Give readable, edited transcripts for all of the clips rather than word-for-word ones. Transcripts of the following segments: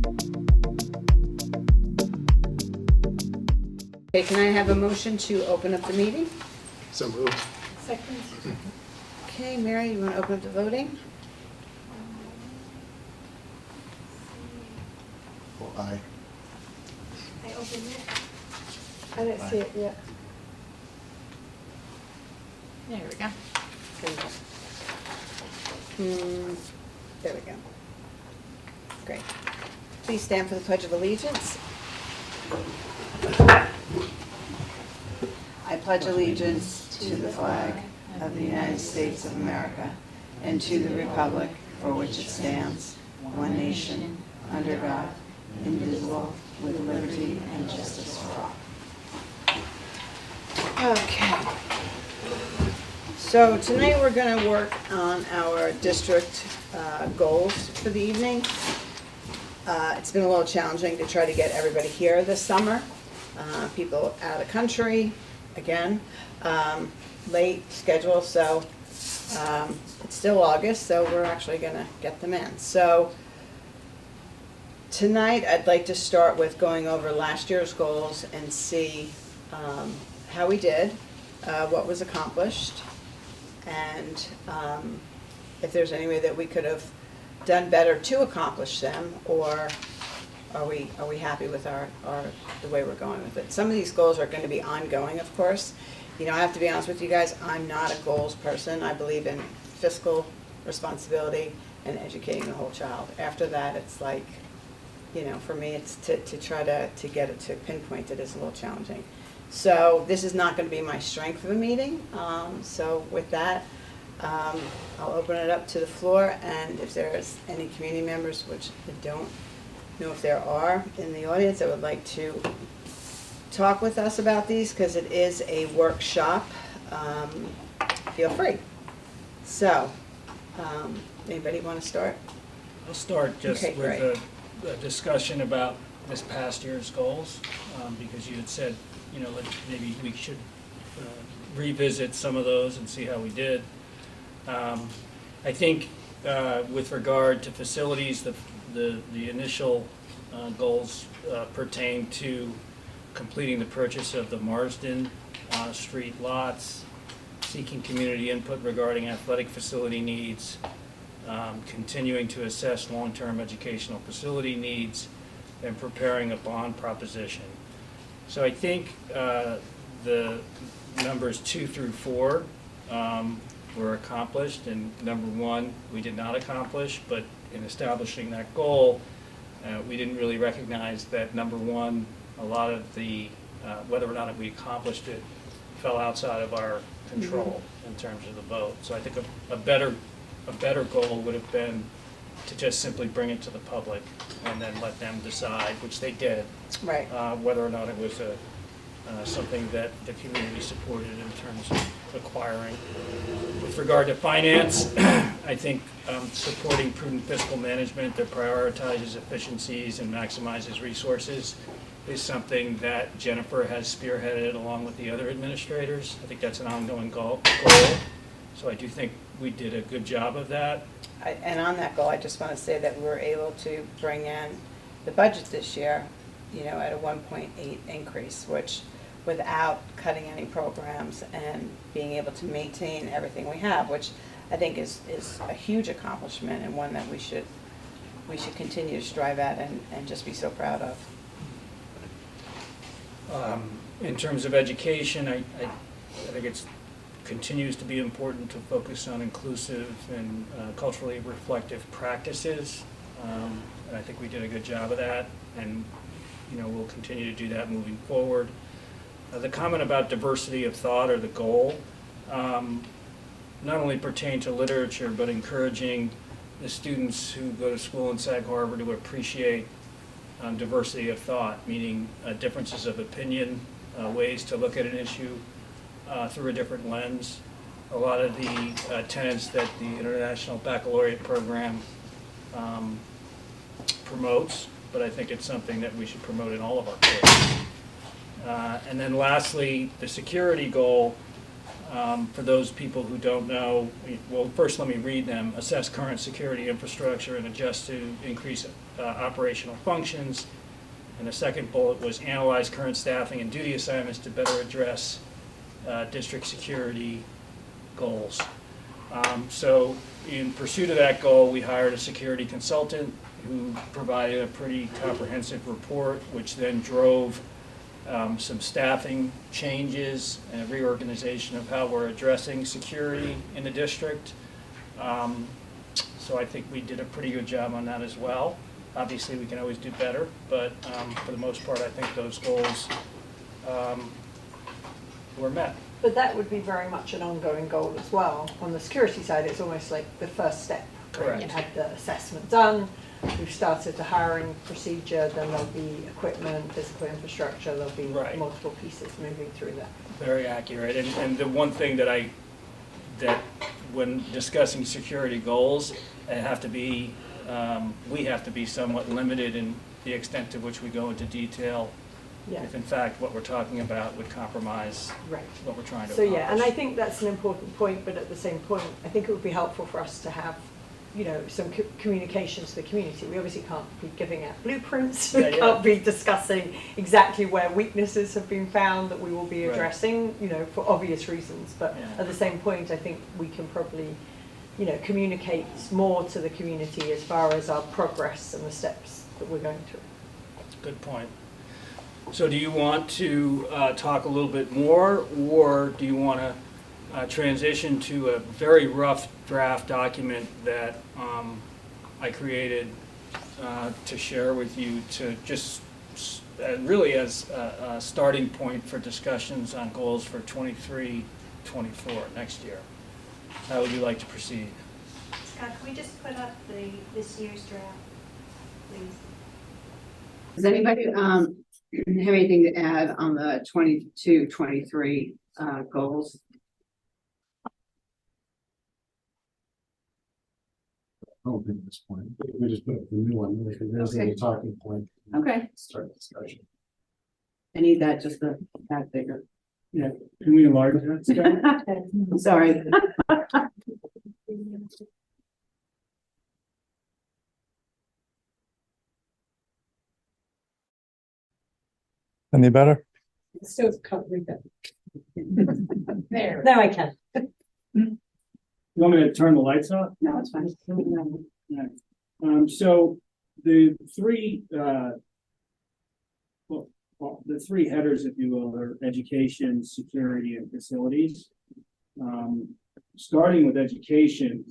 Okay, can I have a motion to open up the meeting? So moved. Second. Okay, Mary, you want to open up the voting? Well, aye. I opened it. I didn't see it yet. There we go. There we go. Great. Please stand for the Pledge of Allegiance. I pledge allegiance to the flag of the United States of America and to the republic for which it stands, one nation, under God, indivisible, with liberty and justice for all. Okay. So tonight we're going to work on our district goals for the evening. It's been a little challenging to try to get everybody here this summer. People out of the country, again, late schedule, so it's still August, so we're actually going to get them in. So tonight I'd like to start with going over last year's goals and see how we did, what was accomplished, and if there's any way that we could have done better to accomplish them, or are we happy with the way we're going with it? Some of these goals are going to be ongoing, of course. You know, I have to be honest with you guys, I'm not a goals person. I believe in fiscal responsibility and educating the whole child. After that, it's like, you know, for me, it's to try to get it to pinpoint it is a little challenging. So this is not going to be my strength of a meeting. So with that, I'll open it up to the floor, and if there's any community members, which I don't know if there are in the audience, that would like to talk with us about these, because it is a workshop, feel free. So, anybody want to start? I'll start just Okay, with a discussion about this past year's goals, because you had said, you know, maybe we should revisit some of those and see how we did. I think with regard to facilities, the initial goals pertain to completing the purchase of the Marsden Street lots, seeking community input regarding athletic facility needs, continuing to assess long-term educational facility needs, and preparing a bond proposition. So I think the numbers 2 through 4 were accomplished, and number 1 we did not accomplish, but in establishing that goal, we didn't really recognize that number 1, a lot of the, whether or not we accomplished it, fell outside of our control in terms of the vote. So I think a better goal would have been to just simply bring it to the public and then let them decide, which they did, Right. whether or not it was something that the community supported in terms of acquiring. With regard to finance, I think supporting prudent fiscal management that prioritizes efficiencies and maximizes resources is something that Jennifer has spearheaded along with the other administrators. I think that's an ongoing goal. So I do think we did a good job of that. And on that goal, I just want to say that we were able to bring in the budget this year, you know, at a 1.8 increase, which without cutting any programs and being able to maintain everything we have, which I think is a huge accomplishment, and one that we should continue to strive at and just be so proud of. In terms of education, I think it continues to be important to focus on inclusive and culturally reflective practices. And I think we did a good job of that, and you know, we'll continue to do that moving forward. The comment about diversity of thought, or the goal, not only pertain to literature, but encouraging the students who go to school in Sag Harbor to appreciate diversity of thought, meaning differences of opinion, ways to look at an issue through a different lens. A lot of the tenets that the International Baccalaureate Program promotes, but I think it's something that we should promote in all of our courses. And then lastly, the security goal, For those people who don't know, well, first let me read them. Assess current security infrastructure and adjust to increase operational functions. And the second bullet was analyze current staffing and duty assignments to better address district security goals. So in pursuit of that goal, we hired a security consultant who provided a pretty comprehensive report, which then drove some staffing changes and a reorganization of how we're addressing security in the district. So I think we did a pretty good job on that as well. Obviously, we can always do better, but for the most part, I think those goals were met. But that would be very much an ongoing goal as well. On the security side, it's almost like the first step. Correct. You've had the assessment done, we've started the hiring procedure, then there'll be equipment, physical infrastructure, there'll be Right. multiple pieces moving through that. Very accurate. And the one thing that when discussing security goals, we have to be somewhat limited in the extent to which we go into detail. Yeah. If in fact what we're talking about would compromise Right. what we're trying to So accomplish. yeah, and I think that's an important point, but at the same point, I think it would be helpful for us to have, some communications to the community. We obviously can't be giving out blueprints, we Yeah, yeah. can't be discussing exactly where weaknesses have been found that we will be Right. addressing, for obvious reasons. But Yeah. at the same point, I think we can probably, communicate more to the community as far as our progress and the steps that we're going through. Good point. So do you want to talk a little bit more, or do you want to transition to a very rough draft document that I created to share with you to just really as a starting point for discussions on goals for 23-24 next year? How would you like to proceed? Scott, can we just put up this year's draft, please? Does anybody have anything to add on the 22-23 goals? I don't think at this point. We just put the new one, if there's any talking point. Okay. Start discussion. I need that just that bigger. Yeah, can we enlarge that, Scott? I'm sorry. Any better? Still covering that. There. Now I can. You want me to turn the lights off? No, it's fine. So the three, the three headers, if you will, are education, security, and facilities. Starting with education,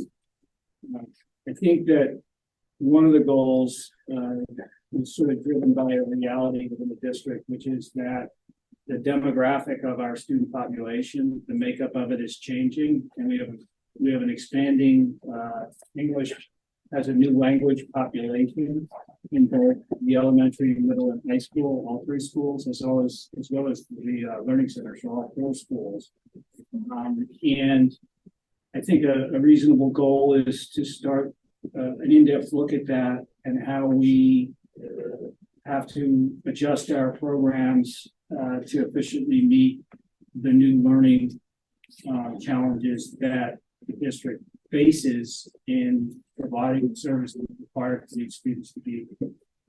I think that one of the goals is sort of driven by a reality within the district, which is that the demographic of our student population, the makeup of it is changing, and we have an expanding English as a new language population in both the elementary, middle, and high school, all three schools, as well as the learning centers, so all four schools. And I think a reasonable goal is to start an in-depth look at that and how we have to adjust our programs to efficiently meet the new learning challenges that the district faces in providing the services required for these students to be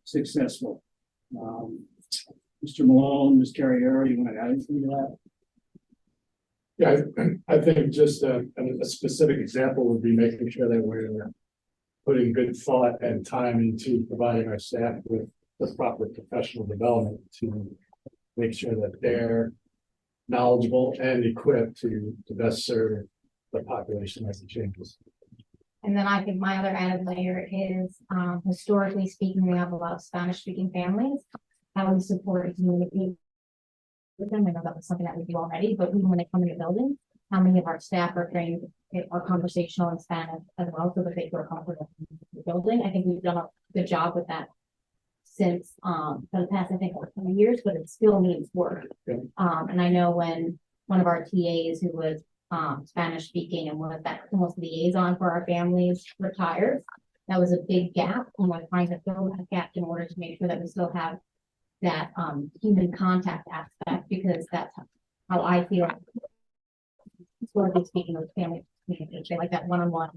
successful. Mr. Malone, Ms. Carriero, you want to add anything to that? Yeah, I think just a specific example would be making sure that we're putting good thought and time into providing our staff with the proper professional development to make sure that they're knowledgeable and equipped to best serve the population as it changes. And then I think my other added layer is, historically speaking, we have a lot of Spanish-speaking families. How we support and communicate with them. I know that was something that we do already, but even when they come in the building, how many of our staff are trained or conversational in Spanish as well, so that they feel comfortable in the building. I think we've done a good job with that since for the past, I think, 20 years, but it still needs work. Yeah. And I know when one of our TAs who was Spanish speaking and was that almost liaison for our families retired, that was a big gap, and we're trying to fill that gap in order to make sure that we still have that human contact aspect, because that's how I feel historically speaking with family communication, like that one-on-one.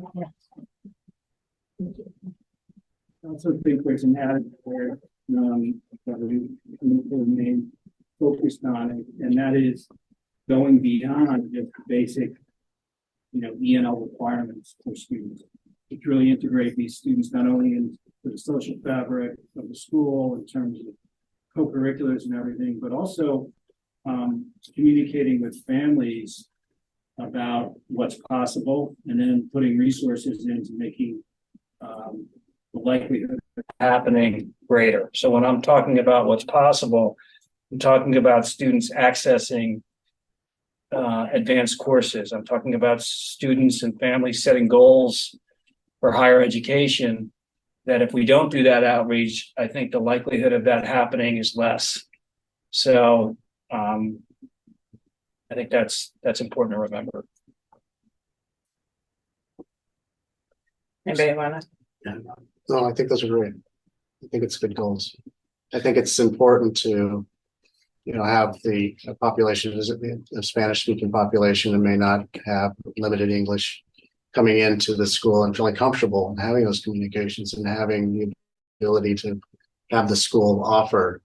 Also think there's an added where, that we remain focused on it, and that is going beyond just basic, ENL requirements for students. To really integrate these students not only into the social fabric of the school in terms of co-curriculars and everything, but also communicating with families about what's possible, and then putting resources into making the likelihood of happening greater. So when I'm talking about what's possible, I'm talking about students accessing advanced courses. I'm talking about students and families setting goals for higher education, that if we don't do that outreach, I think the likelihood of that happening is less. So I think that's important to remember. Anybody wanna? No, I think those are great. I think it's good goals. I think it's important to, have the population, is it the Spanish speaking population that may not have limited English coming into the school and feeling comfortable and having those communications and having the ability to have the school offer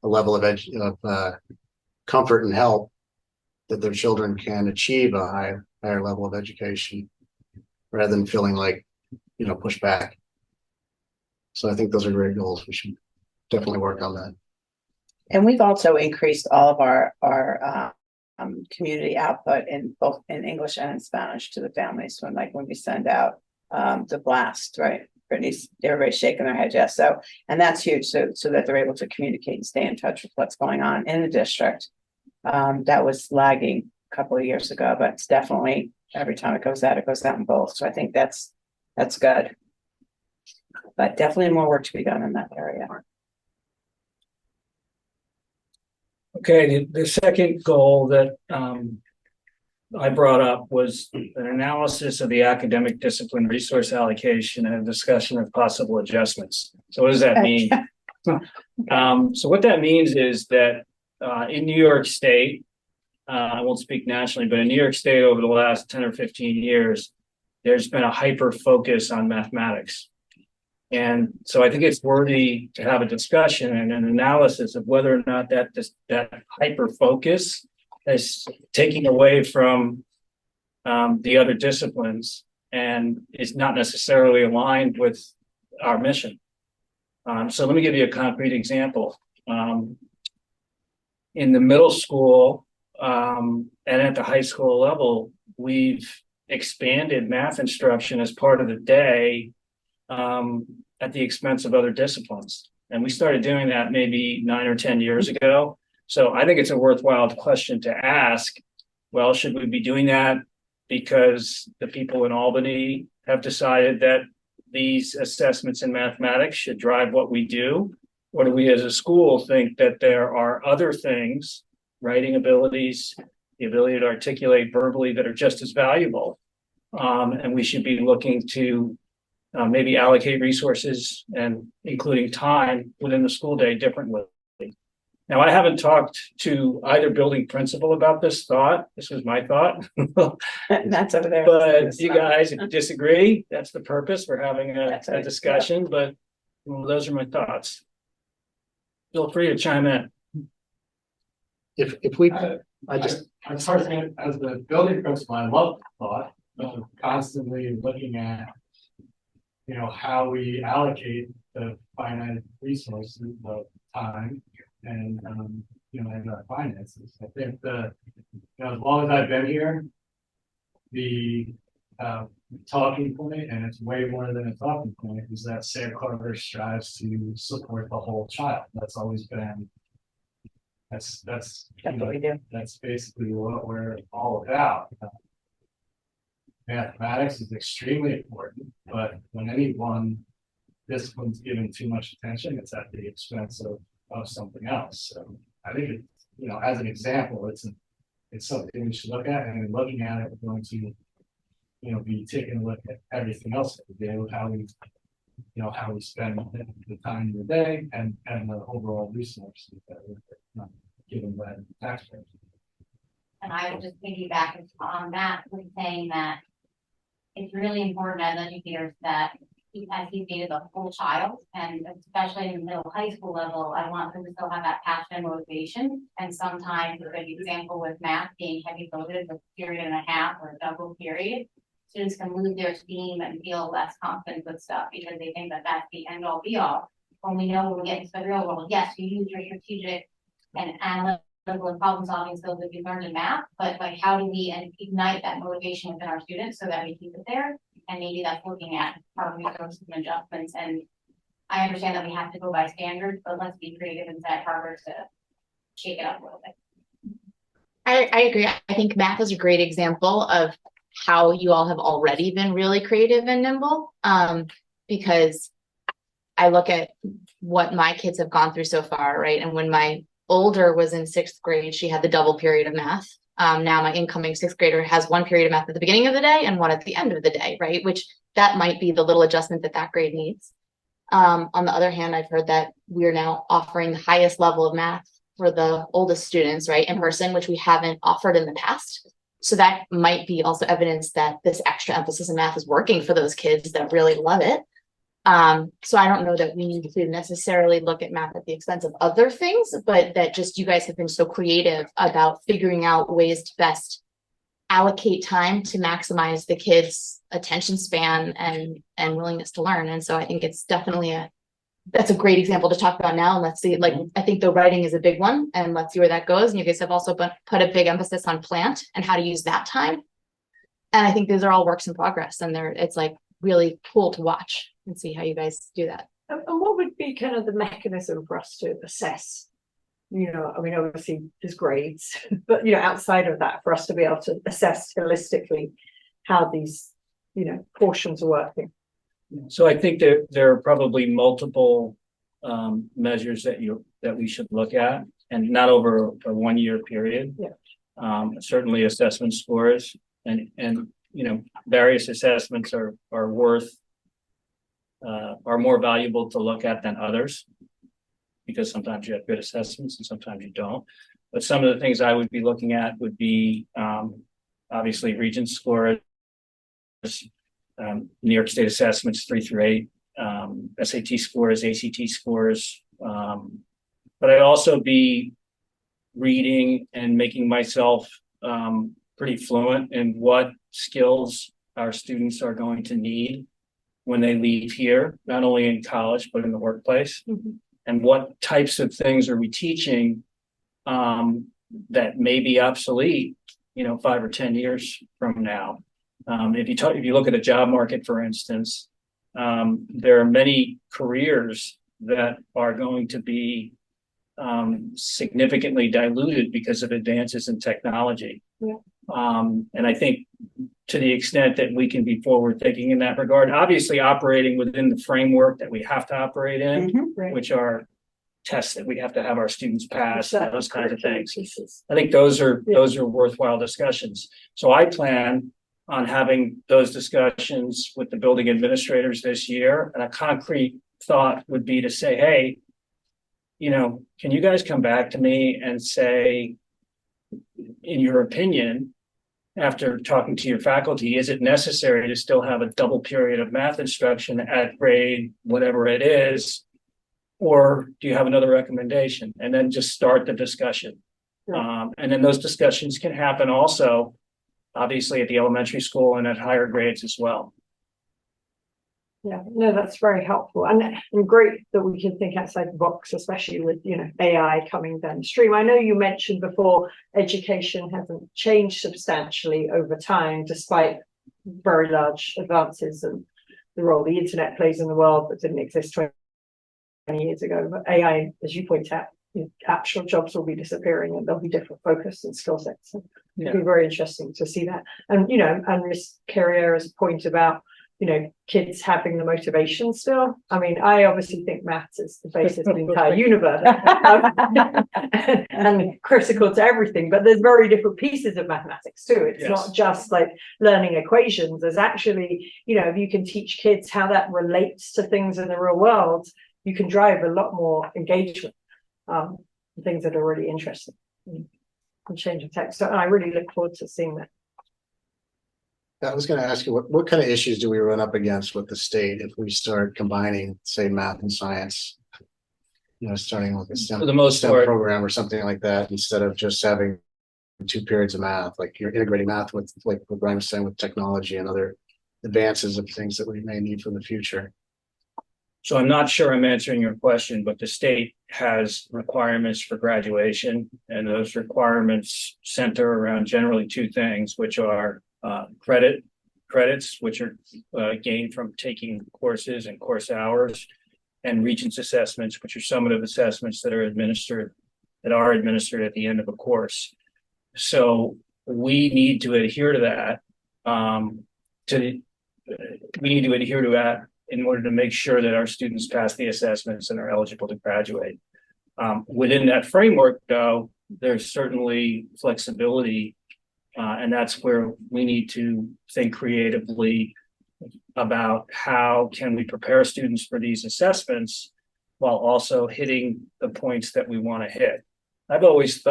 a level of comfort and help that their children can achieve a higher level of education rather than feeling like, pushed back. So I think those are great goals. We should definitely work on that. And we've also increased all of our community output in both in English and in Spanish to the families when we send out the blast, right? Brittany's, everybody's shaking their head, yes. So, and that's huge, so that they're able to communicate and stay in touch with what's going on in the district. That was lagging a couple of years ago, but it's definitely every time it goes out in both. So I think that's good. But definitely more work to be done in that area. Okay, the second goal that I brought up was an analysis of the academic discipline resource allocation and a discussion of possible adjustments. So what does that mean? So what that means is that in New York State, I won't speak nationally, but in New York State over the last 10 or 15 years, there's been a hyper focus on mathematics. And so I think it's worthy to have a discussion and an analysis of whether or not that hyper focus is taking away from the other disciplines and is not necessarily aligned with our mission. So let me give you a concrete example. In the middle school and at the high school level, we've expanded math instruction as part of the day at the expense of other disciplines. And we started doing that maybe 9 or 10 years ago. So I think it's a worthwhile question to ask, well, should we be doing that because the people in Albany have decided that these assessments in mathematics should drive what we do? Or do we as a school think that there are other things, writing abilities, the ability to articulate verbally, that are just as valuable? And we should be looking to maybe allocate resources and including time within the school day differently. Now, I haven't talked to either building principal about this thought. This was my thought. That's over there. But you guys disagree. That's the purpose. We're having a discussion, but those are my thoughts. Feel free to chime in. If we, As the building principal, I love the thought of constantly looking at, how we allocate the finite resources of time and, and our finances. I think as long as I've been here, the talking point, and it's way more than a talking point, is that Sam Carter strives to support the whole child. That's always been, that's what we do. That's basically what we're all about. Mathematics is extremely important, but when any one discipline's given too much attention, it's at the expense of something else. So I think as an example, it's something we should look at, and in looking at it, we're going to, be taking a look at everything else that we do, how we spend the time in the day and the overall resources that we're given by the taxpayers. and I will just piggyback on that with saying that it's really important as educators that as he stated, the whole child, and especially in the middle high school level, I want them to still have that passion and motivation. And sometimes a good example with math being heavy loaded with a period and a half or a double period, students can lose their steam and feel less confident with stuff because they think that that's the end all be all. When we know when we get into the real world, yes, you use your strategic and analytical and problem solving skills that you learned in math, but like how do we ignite that motivation within our students so that we keep it there? And maybe that's looking at our resources and adjustments. And I understand that we have to go by standards, but let's be creative and set harder to shake it up a little bit. I agree. I think math is a great example of how you all have already been really creative and nimble. Because I look at what my kids have gone through so far, right? And when my older was in 6th grade, she had the double period of math. Now my incoming 6th grader has one period of math at the beginning of the day and one at the end of the day, right? Which that might be the little adjustment that grade needs. On the other hand, I've heard that we're now offering the highest level of math for the oldest students, right, in person, which we haven't offered in the past. So that might be also evidence that this extra emphasis in math is working for those kids that really love it. So I don't know that we need to necessarily look at math at the expense of other things, but that just you guys have been so creative about figuring out ways to best allocate time to maximize the kids' attention span and willingness to learn. And so I think it's definitely that's a great example to talk about now. And let's see, like, I think the writing is a big one, and let's see where that goes. And you guys have also put a big emphasis on plant and how to use that time. And I think these are all works in progress, and it's like really cool to watch and see how you guys do that. And what would be kind of the mechanism for us to assess? You know, I mean, obviously there's grades, but, you know, outside of that, for us to be able to assess holistically how these, you know, portions are working. So I think there are probably multiple measures that we should look at, and not over a 1 year period. Yeah. Certainly assessment scores and you know, various assessments are more valuable to look at than others, because sometimes you have good assessments and sometimes you don't. But some of the things I would be looking at would be obviously Regents scores, New York State assessments 3 through 8, SAT scores, ACT scores. But I'd also be reading and making myself pretty fluent in what skills our students are going to need when they leave here, not only in college, but in the workplace. Mm-hmm. And what types of things are we teaching that may be obsolete, you know, 5 or 10 years from now. If you look at the job market, for instance, there are many careers that are going to be significantly diluted because of advances in technology. Yeah. And I think to the extent that we can be forward thinking in that regard, obviously operating within the framework that we have to operate in, mm-hmm. Right. Which are tests that we have to have our students pass, exactly. Those kinds of things. I think those are worthwhile discussions. So I plan on having those discussions with the building administrators this year. And a concrete thought would be to say, hey, you know, can you guys come back to me and say, in your opinion, after talking to your faculty, is it necessary to still have a double period of math instruction at grade, whatever it is, or do you have another recommendation? And then just start the discussion. Yeah. And then those discussions can happen also, obviously, at the elementary school and at higher grades as well. Yeah, no, that's very helpful, and great that we can think outside the box, especially with, you know, AI coming down the stream. I know you mentioned before education hasn't changed substantially over time, despite very large advances and the role the internet plays in the world that didn't exist 20 years ago. But AI, as you point out, actual jobs will be disappearing and there'll be different focus and skill sets. So yeah. It'll be very interesting to see that. And, you know, and Ms. Carriere's point about, you know, kids having the motivation still. I mean, I obviously think maths is the basis of the entire universe and critical to everything, but there's very different pieces of mathematics too. It's yes. Not just like learning equations. There's actually, you know, if you can teach kids how that relates to things in the real world, you can drive a lot more engagement, things that are really interesting. and change the text. So I really look forward to seeing that. I was gonna ask you, what kind of issues do we run up against with the state if we start combining, say, math and science? You know, starting with a STEM, For the most STEM part. program or something like that, instead of just having 2 periods of math, like you're integrating math with, like what Brian was saying, with technology and other advances of things that we may need for the future. So I'm not sure I'm answering your question, but the state has requirements for graduation, and those requirements center around generally 2 things, which are credits, which are gained from taking courses and course hours, and Regents assessments, which are summative assessments that are administered at the end of a course. So we need to adhere to that. We need to adhere to that in order to make sure that our students pass the assessments and are eligible to graduate. Within that framework, though, there's certainly flexibility, and that's where we need to think creatively about how can we prepare students for these assessments while also hitting the points that we want to hit. I've always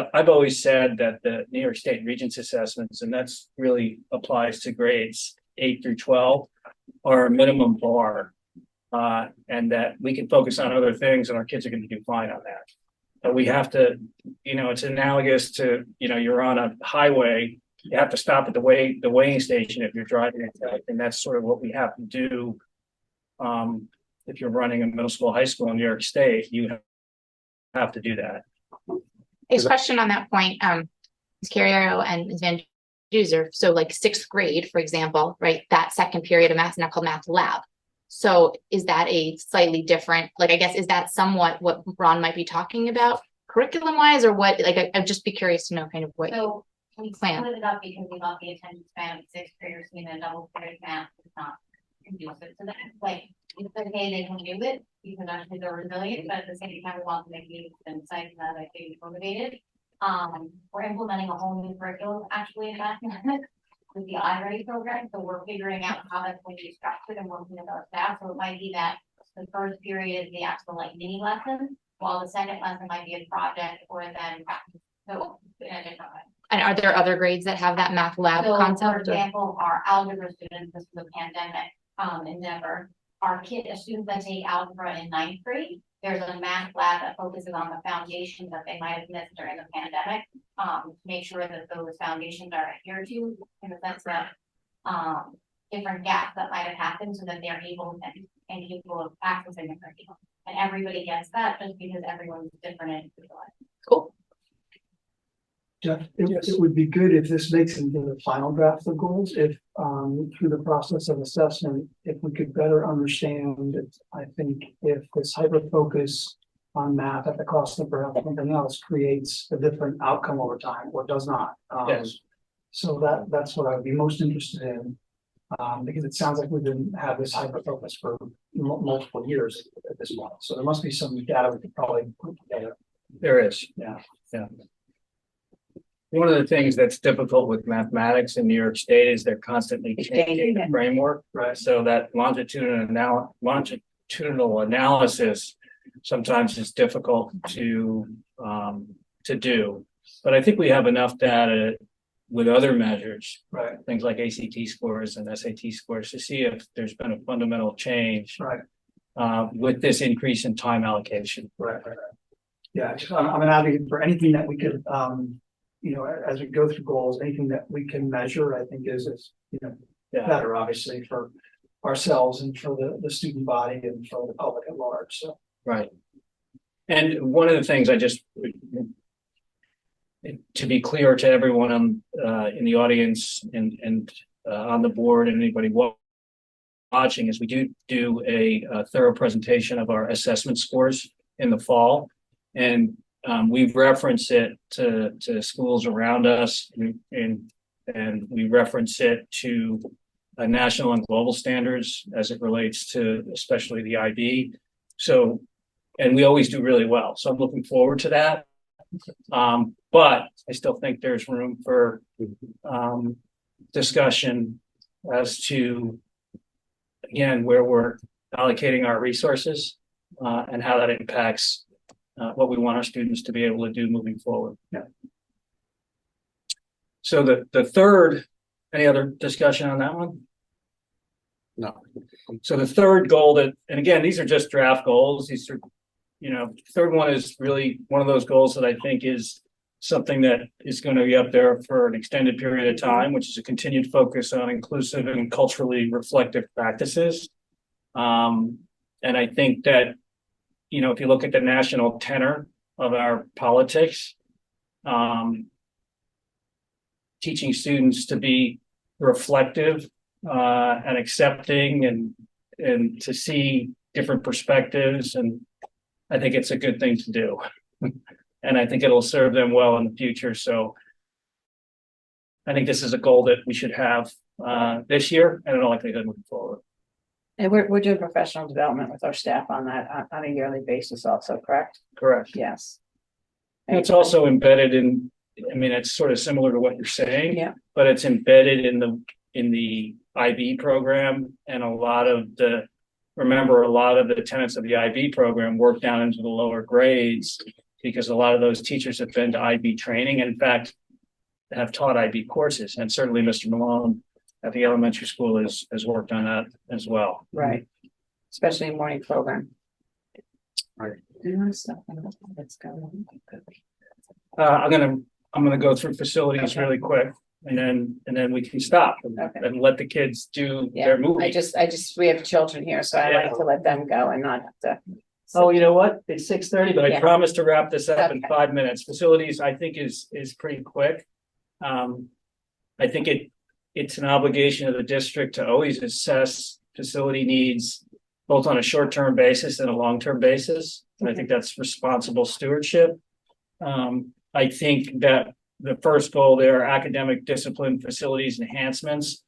said that the New York State Regents assessments, and that's really applies to grades 8 through 12, are a minimum bar, and that we can focus on other things and our kids are going to do fine on that. But we have to, it's analogous to, you're on a highway, you have to stop at the weighing station if you're driving, and that's sort of what we have to do. If you're running a middle school, high school in New York State, you have to do that. A question on that point, Ms. Carriero and Ms. Van Duzer. So like 6th grade, for example, right? That second period of math is now called math lab. So is that a slightly different, like, I guess, is that somewhat what Ron might be talking about curriculum wise, or what? Like, I'd just be curious to know kind of what. So we plan. split it up because we love the attention span of 6th graders, a double credit math is not conducive to that. Like, it's okay, they can do it because actually they're resilient, but at the same time, we want to make use and excited that they be motivated. We're implementing a whole new curriculum actually in mathematics with the iReady program. So we're figuring out how that's going to be structured and working with our staff. So it might be that the first period is the actual like mini lesson, while the second lesson might be a project or then so in a different way. And are there other grades that have that math lab So, concept? for example, our algebra students, this was a pandemic endeavor. Our students that take algebra in 9th grade, there's a math lab that focuses on the foundations that they might have missed during the pandemic. To make sure that those foundations are adhered to in the sense that different gaps that might have happened so that they're able and capable of accessing the curriculum. And everybody gets that just because everyone's different and individualized. Cool. Jeff, it would be good if this makes it into the final draft of goals, if through the process of assessment, if we could better understand, I think if this hyper focus on math at the cost of perhaps something else creates a different outcome over time or does not. Yes. So that's what I would be most interested in, because it sounds like we've been have this hyper focus for multiple years at this point. So there must be some data we could probably put together. There is. Yeah. One of the things that's difficult with mathematics in New York State is they're constantly changing the framework. Right. So that longitudinal analysis sometimes is difficult to do. But I think we have enough data with other measures, Right. things like ACT scores and SAT scores, to see if there's been a fundamental change Right. with this increase in time allocation. Right. Yeah, I'm an advocate for anything that we could, as we go through goals, anything that we can measure, I think is Yeah. better, obviously, for ourselves and for the student body and for the public at large. So. Right. And one of the things to be clear to everyone in the audience and on the board and anybody watching is we do a thorough presentation of our assessment scores in the fall, and we've referenced it to schools around us, and we reference it to national and global standards as it relates to especially the IB. So, and we always do really well. So I'm looking forward to that. But I still think there's room for discussion as to, again, where we're allocating our resources and how that impacts what we want our students to be able to do moving forward. Yeah. So the third, any other discussion on that one? No. So the third goal that, and again, these are just draft goals. These are, third one is really one of those goals that I think is something that is going to be up there for an extended period of time, which is a continued focus on inclusive and culturally reflective practices. And I think that, if you look at the national tenor of our politics, teaching students to be reflective and accepting and to see different perspectives, and I think it's a good thing to do. And I think it'll serve them well in the future. So I think this is a goal that we should have this year and in all likelihood moving forward. And we're doing professional development with our staff on that on a yearly basis also, correct? Correct. Yes. And it's also embedded in, it's sort of similar to what you're saying. Yeah. But it's embedded in the IB program, and a lot of the tenets of the IB program work down into the lower grades, because a lot of those teachers have been to IB training, and in fact, have taught IB courses. And certainly Mr. Malone at the elementary school has worked on that as well. Right. Especially in morning program. Right. Let's go. I'm gonna go through facilities really quick, and then we can stop and let the kids do their movie. We have children here, so I like to let them go and not have to. Oh, you know what? It's 6:30, but I Yeah. promised to wrap this up in Okay. 5 minutes. Facilities, I think, is pretty quick. I think it's an obligation of the district to always assess facility needs, both on a short-term basis and a long-term basis. And I think that's responsible stewardship. I think that the first goal there, academic discipline facilities enhancements,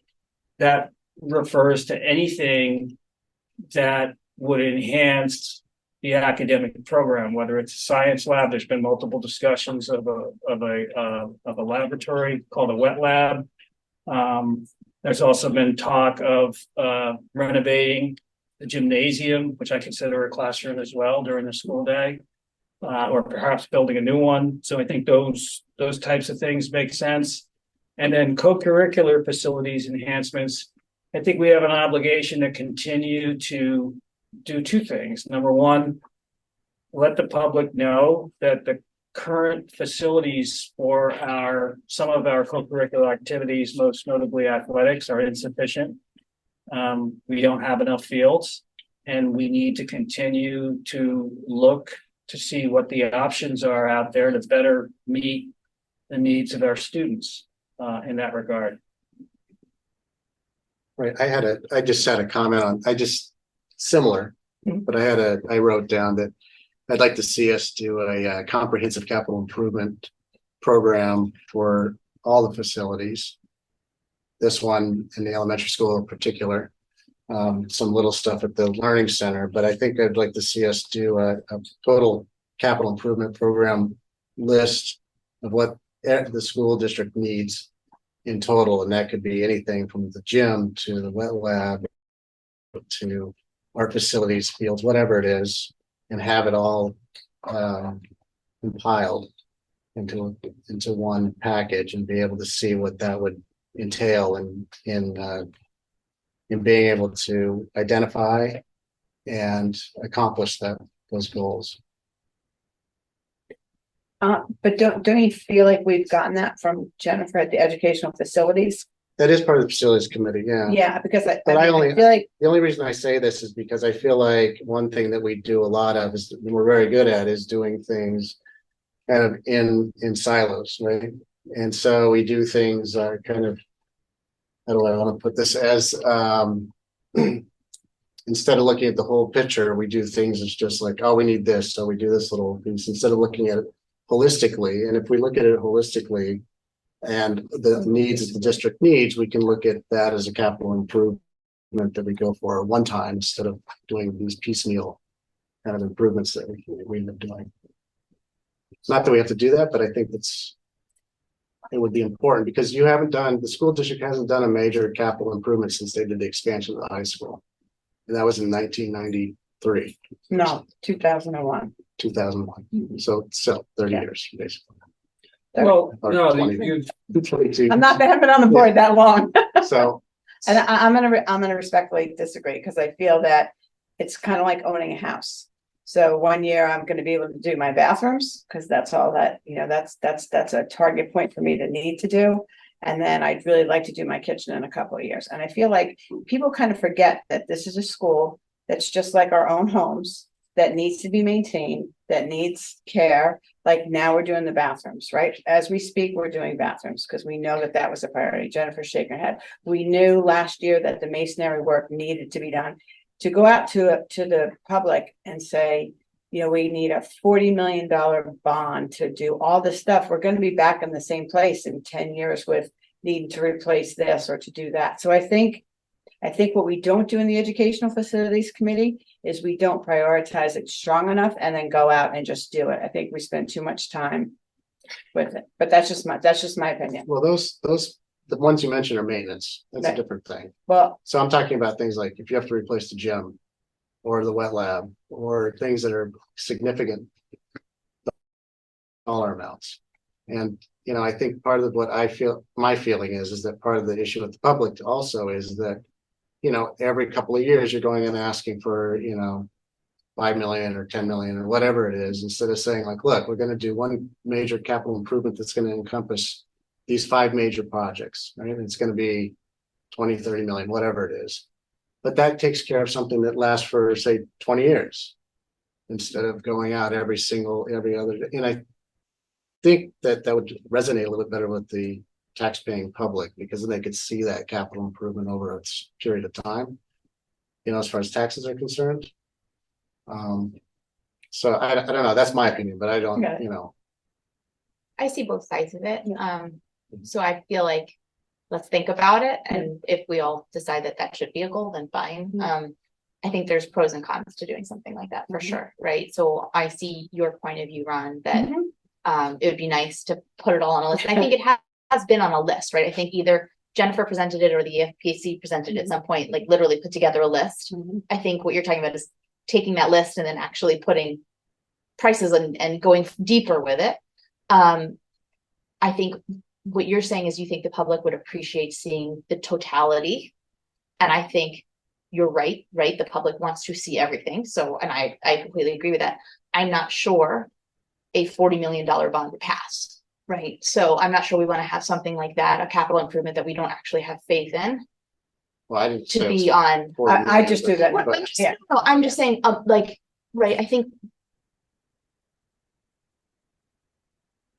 that refers to anything that would enhance the academic program, whether it's a science lab. There's been multiple discussions of a laboratory called a wet lab. There's also been talk of renovating the gymnasium, which I consider a classroom as well during the school day, or perhaps building a new one. So I think those types of things make sense. And then co-curricular facilities enhancements. I think we have an obligation to continue to do two things. Number one, let the public know that the current facilities for some of our co-curricular activities, most notably athletics, are insufficient. We don't have enough fields, and we need to continue to look to see what the options are out there to better meet the needs of our students in that regard. Right, I just had a comment on, similar, but I wrote down that I'd like to see us do a comprehensive capital improvement program for all the facilities. This one in the elementary school in particular, some little stuff at the learning center, but I think I'd like to see us do a total capital improvement program list of what the school district needs in total, and that could be anything from the gym to the wet lab to art facilities, fields, whatever it is, and have it all compiled into one package and be able to see what that would entail in being able to identify and accomplish those goals. But don't you feel like we've gotten that from Jennifer at the educational facilities? That is part of the facilities committee, yeah. Yeah, because I But feel like, the only reason I say this is because I feel like one thing that we do a lot of is we're very good at is doing things kind of in silos, right? And so we do things kind of, how do I want to put this, as instead of looking at the whole picture, we do things as just like, oh, we need this, so we do this little piece instead of looking at it holistically. And if we look at it holistically and the needs that the district needs, we can look at that as a capital improvement that we go for one time instead of doing these piecemeal kind of improvements that we've been doing. It's not that we have to do that, but I think it would be important because the school district hasn't done a major capital improvement since they did the expansion of the high school. And that was in 1993. no, 2001. 2001. So 30 years, basically. Well, Or no, 20. you, 22. I'm not, I haven't been on the board that long. So, And I'm gonna respectfully disagree, because I feel that it's kind of like owning a house. So one year I'm gonna be able to do my bathrooms, because that's all that, that's a target point for me to need to do. And then I'd really like to do my kitchen in a couple of years. And I feel like people kind of forget that this is a school that's just like our own homes, that needs to be maintained, that needs care. Like now we're doing the bathrooms, right? As we speak, we're doing bathrooms because we know that that was a priority. Jennifer's shaking her head. We knew last year that the masonry work needed to be done. To go out to the public and say, we need a $40 million bond to do all this stuff. We're going to be back in the same place in 10 years with needing to replace this or to do that. So I think what we don't do in the Educational Facilities Committee is we don't prioritize it strong enough and then go out and just do it. I think we spend too much time with it, but that's just my opinion. well, the ones you mentioned are maintenance. That's Right. a different thing. Well, So I'm talking about things like if you have to replace the gym or the wet lab or things that are significant dollar amounts. And, I think part of what my feeling is that part of the issue with the public also is that, every couple of years you're going and asking for, 5 million or 10 million or whatever it is, instead of saying like, look, we're going to do one major capital improvement that's going to encompass these 5 major projects, right? And it's going to be 20, 30 million, whatever it is. But that takes care of something that lasts for, say, 20 years instead of going out every other. And I think that would resonate a little bit better with the tax-paying public, because then they could see that capital improvement over a period of time, as far as taxes are concerned. So I don't know. That's my opinion, but I don't, Got it. I see both sides of it. So I feel like let's think about it, and if we all decide that that should be a goal, then fine. I think there's pros and cons to doing something like that for sure, right? So I see your point of view, Ron, that it would be nice to put it all on a list. And I think it has been on a list, right? I think either Jennifer presented it or the FPC presented it at some point, like literally put together a list. I think what you're talking about is taking that list and then actually putting prices and going deeper with it. I think what you're saying is you think the public would appreciate seeing the totality. And I think you're right? The public wants to see everything. So, and I completely agree with that. I'm not sure a $40 million bond would pass, right? So I'm not sure we want to have something like that, a capital improvement that we don't actually have faith in Well, I didn't to say it was be on. 40 I million, just do that. but- Well, I'm just saying, right, I think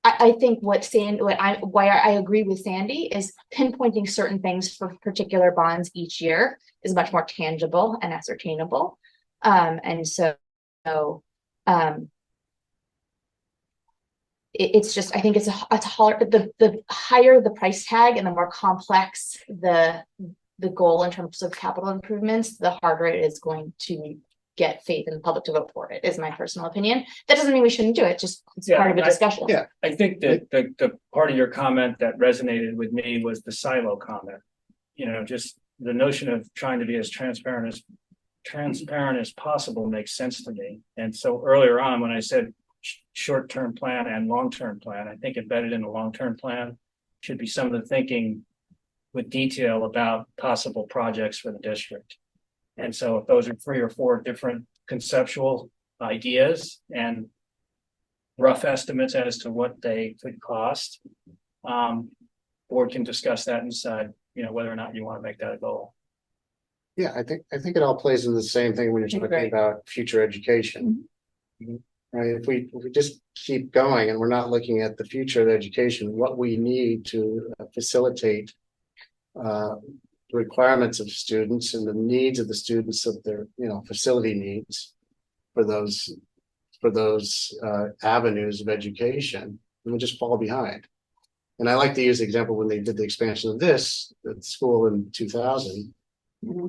I think why I agree with Sandy is pinpointing certain things for particular bonds each year is much more tangible and ascertainable. And so it's just, I think it's hard, the higher the price tag and the more complex the goal in terms of capital improvements, the harder it is going to get faith in the public to vote for it, is my personal opinion. That doesn't mean we shouldn't do it, just it's part of a discussion. Yeah. I think that the part of your comment that resonated with me was the silo comment. Just the notion of trying to be as transparent as possible makes sense to me. And so earlier on, when I said short-term plan and long-term plan, I think embedded in the long-term plan should be some of the thinking with detail about possible projects for the district. And so if those are 3 or 4 different conceptual ideas and rough estimates as to what they could cost, board can discuss that and decide, whether or not you want to make that a goal. Yeah, I think it all plays into the same thing when you're talking about future education. Right? If we just keep going and we're not looking at the future of education, what we need to facilitate the requirements of students and the needs of the students of their, facility needs for those avenues of education, and we just fall behind. And I like to use the example when they did the expansion of this at school in 2000,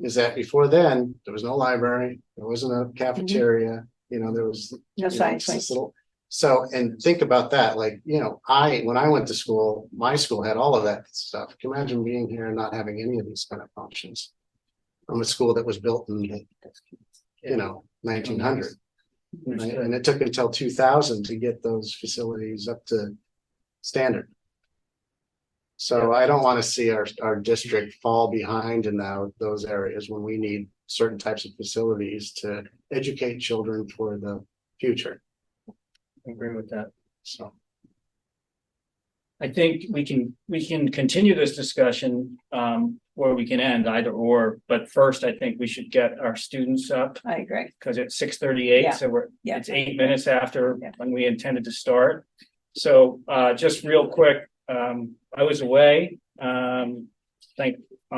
is that before then there was no library, there wasn't a cafeteria, there was No science wing. So, and think about that, when I went to school, my school had all of that stuff. Can you imagine being here and not having any of these kind of functions from a school that was built in, 1900. Right? And it took until 2000 to get those facilities up to standard. So I don't want to see our district fall behind in those areas when we need certain types of facilities to educate children for the future. I agree with that. So. I think we can continue this discussion, or we can end either or, but first I think we should get our students up. I agree. Because it's 6:38, Yeah. so Yeah. it's 8 minutes after Yeah. when we intended to start. So, just real quick, I was away,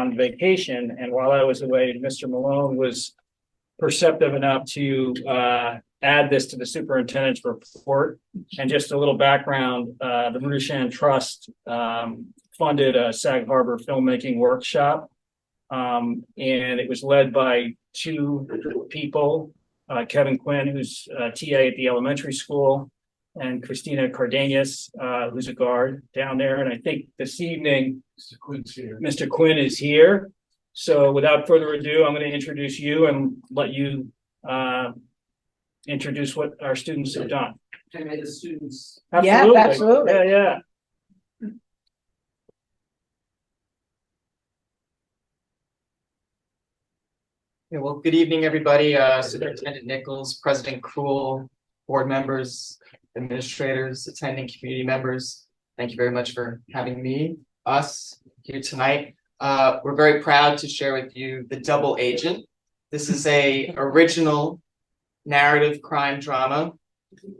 on vacation, and while I was away, Mr. Malone was perceptive enough to, add this to the superintendent's report. And just a little background, the Rudishan Trust, funded a Sag Harbor filmmaking workshop. And it was led by two people, Kevin Quinn, who's a TA at the elementary school, and Christina Cardenas, who's a guard down there. And I think this evening, Mr. Quinn is here. So without further ado, I'm going to introduce you and let you introduce what our students have done. And the students. Yeah, absolutely. Yeah. Yeah, well, good evening, everybody. Superintendent Nichols, President Krool, board members, administrators, attending community members. Thank you very much for having us here tonight. We're very proud to share with you The Double Agent. This is a original narrative crime drama,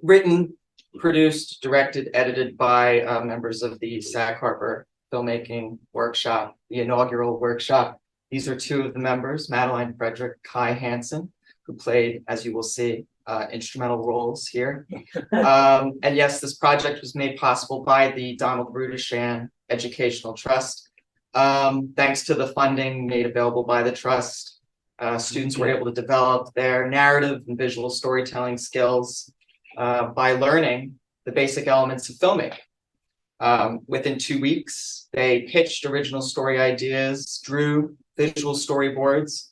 written, produced, directed, edited by members of the Sag Harbor Filmmaking Workshop, the inaugural workshop. These are two of the members, Madeline Frederick, Kai Hansen, who played, as you will see, instrumental roles here. And yes, this project was made possible by the Donald Rudishan Educational Trust. Thanks to the funding made available by the trust, students were able to develop their narrative and visual storytelling skills by learning the basic elements of filmmaking. Within 2 weeks, they pitched original story ideas, drew visual storyboards,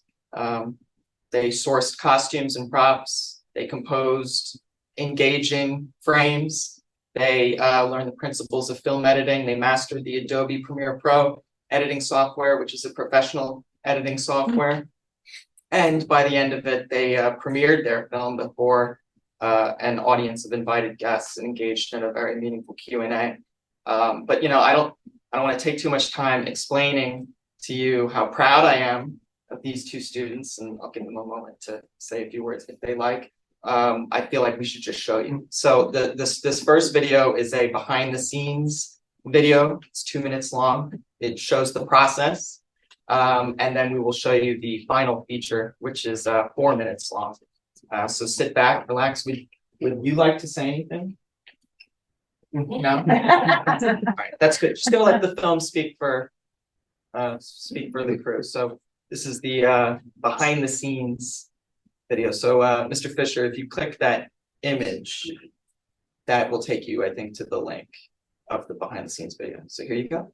they sourced costumes and props, they composed engaging frames, they learned the principles of film editing, they mastered the Adobe Premiere Pro editing software, which is a professional editing software. And by the end of it, they premiered their film before an audience of invited guests and engaged in a very meaningful Q&A. But you know, I don't want to take too much time explaining to you how proud I am of these two students, and I'll give them a moment to say a few words if they like. I feel like we should just show you. So this first video is a behind the scenes video. It's 2 minutes long. It shows the process. And then we will show you the final feature, which is 4 minutes long. So sit back, relax. Would you like to say anything? No? All right, that's good. Just gonna let the film speak for the crew. So this is the behind the scenes video. So Mr. Fisher, if you click that image, that will take you, I think, to the link of the behind the scenes video. So here you go.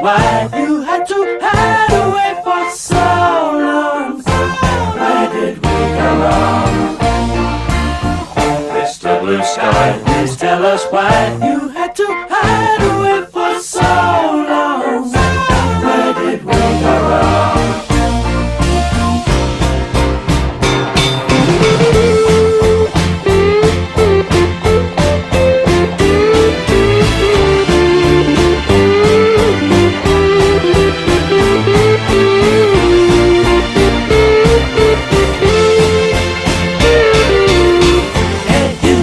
Why you had to hide away for so long? Where did we go wrong? Mr. Blue Sky, please tell us why you had to hide away for so long. Where did we go wrong? Hey, you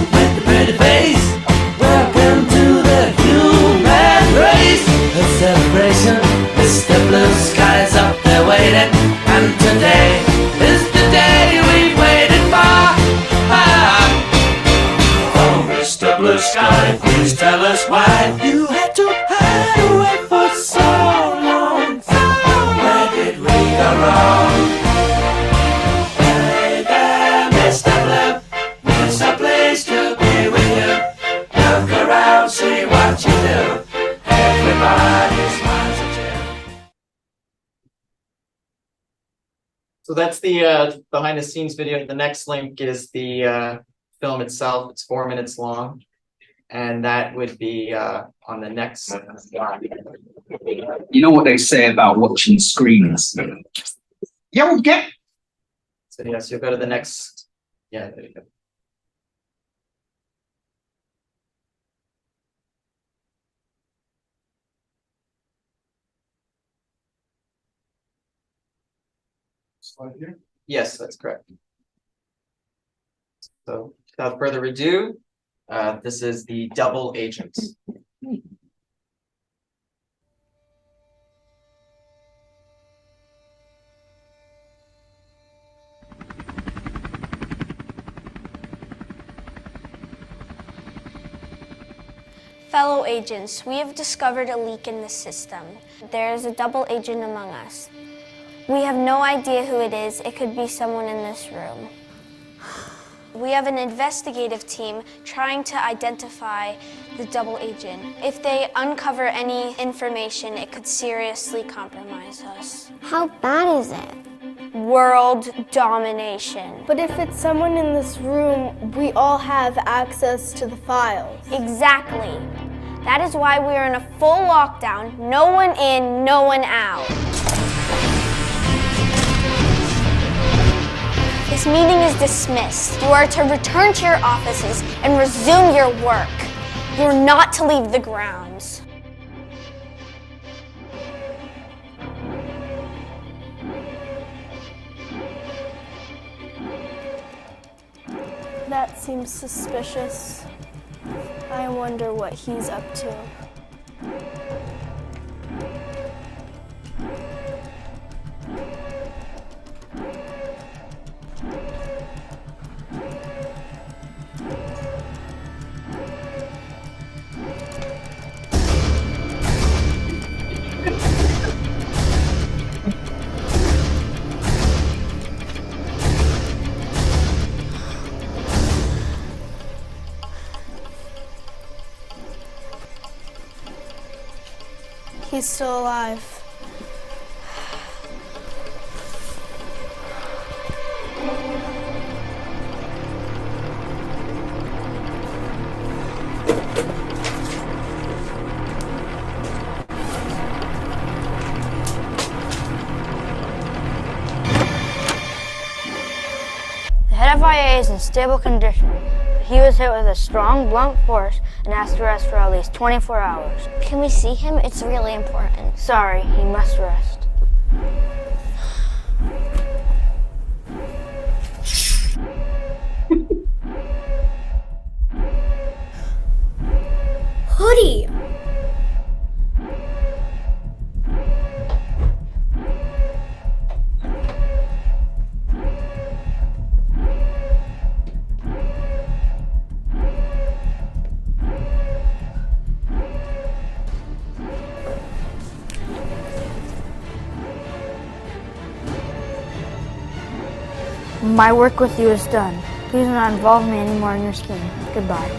sky. Please tell us why you had to hide away for so long. Where did we go wrong? Hey there, Mr. Blue, it's a place to be with you. Look around, see what you do. Everybody smiles at you. So that's the behind the scenes video. The next link is the film itself. It's 4 minutes long. And that would be on the next slide. You know what they say about watching screens? You'll get. So yes, you'll go to the next. Yeah, there you go. Slide here. Yes, that's correct. So without further ado, this is the double agent. Fellow agents, we have discovered a leak in the system. There is a double agent among us. We have no idea who it is. It could be someone in this room. We have an investigative team trying to identify the double agent. If they uncover any information, it could seriously compromise us. How bad is it? World domination. But if it's someone in this room, we all have access to the files. Exactly. That is why we are in a full lockdown. No one in, no one out. This meeting is dismissed. You are to return to your offices and resume your work. You are not to leave the grounds. That seems suspicious. I wonder what he's up to. He's still alive. The head of IA is in stable condition, but he was hit with a strong, blunt force and has to rest for at least 24 hours. Can we see him? It's really important. Sorry, he must rest. Hoodie! My work with you is done. Please do not involve me anymore in your scheme. Goodbye.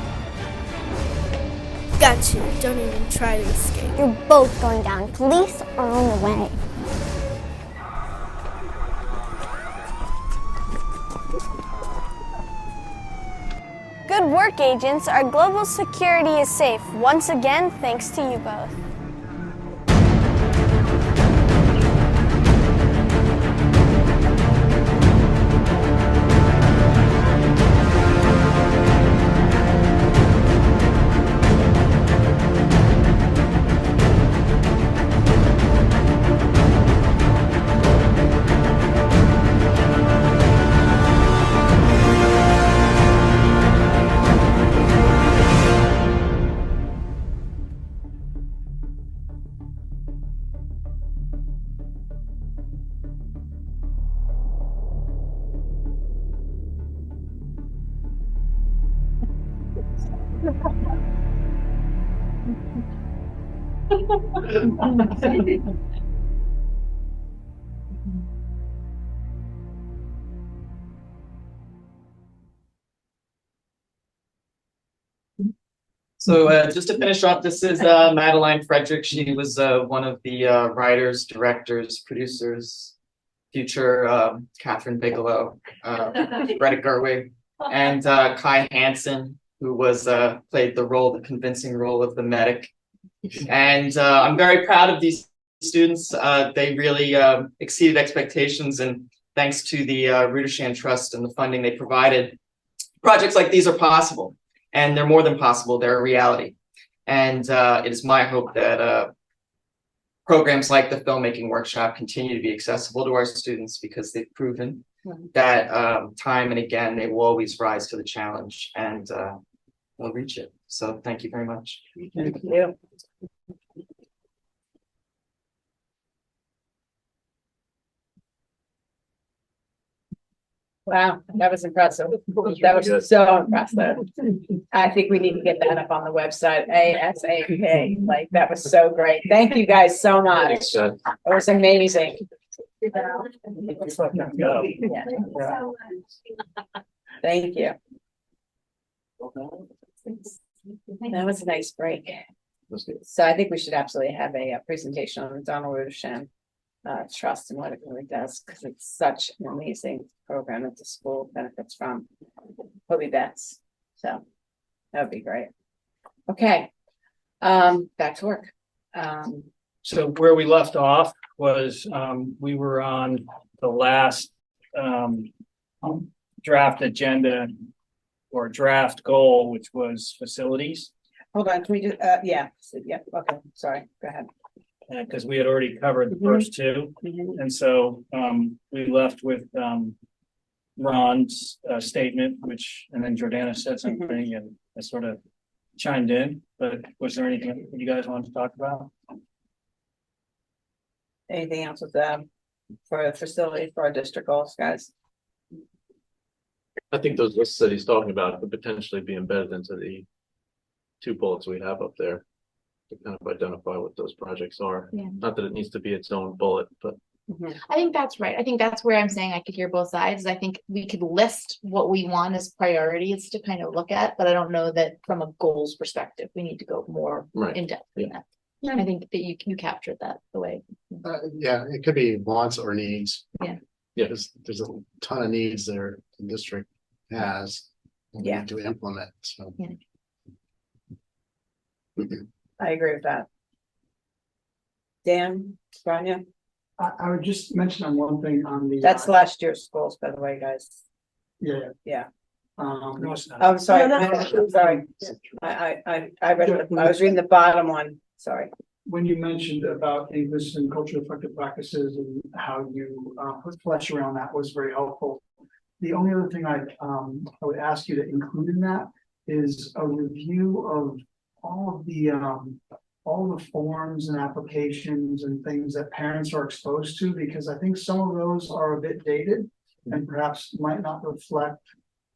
Got you. Don't even try to escape. You're both going down. Police are on the way. Good work, agents. Our global security is safe. Once again, thanks to you both. So just to finish off, this is Madeline Frederick. She was one of the writers, directors, producers, future Catherine Bigelow, Greta Gerwig, and Kai Hansen, who was played the convincing role of the medic. And I'm very proud of these students. They really exceeded expectations, and thanks to the Rudershan Trust and the funding they provided, projects like these are possible. And they're more than possible, they're a reality. And it is my hope that programs like the filmmaking workshop continue to be accessible to our students, because they've proven that time and again, they will always rise to the challenge and they'll reach it. So thank you very much. Thank you. Wow, that was impressive. That was so impressive. I think we need to get that up on the website ASAP. Like, that was so great. Thank you guys so much. It was amazing. Thank you. That was a nice break. So I think we should absolutely have a presentation on the Donald Rudershan Trust and what it really does, because it's such an amazing program that the school benefits from. Hobie Bets. So that would be great. Okay. Back to work. So where we left off was we were on the last draft agenda or draft goal, which was facilities. Hold on, can we do, yeah, okay, sorry, go ahead. Because we had already covered the first two. And so we left with Ron's statement, and then Jordana said something and I sort of chimed in, but was there anything you guys wanted to talk about? Anything else with for the facility for our district goals, guys? I think those lists that he's talking about could potentially be embedded into the 2 bullets we have up there to kind of identify what those projects are. Yeah. Not that it needs to be its own bullet, but I think that's right. I think that's where I'm saying I could hear both sides. I think we could list what we want as priorities to kind of look at, but I don't know that from a goals perspective, we need to go more in depth in that. Yeah. I think that you captured that the way. Yeah, it could be wants or needs. Yeah. Yeah, there's a ton of needs there the district has. And we need to implement, so. Yeah. I agree with that. Dan, Grania? I would just mention on one thing on the. That's last year's goals, by the way, guys. Yeah. I'm sorry, I'm sorry. I read it, I was reading the bottom one, sorry. When you mentioned about English and culturally effective practices and how you put flesh around that was very helpful. The only other thing I would ask you to include in that is a review of all the forms and applications and things that parents are exposed to, because I think some of those are a bit dated and perhaps might not reflect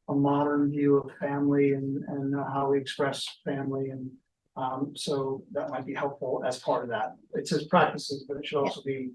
a modern view of family and how we express family. And so that might be helpful as part of that. It says practices, but it should also be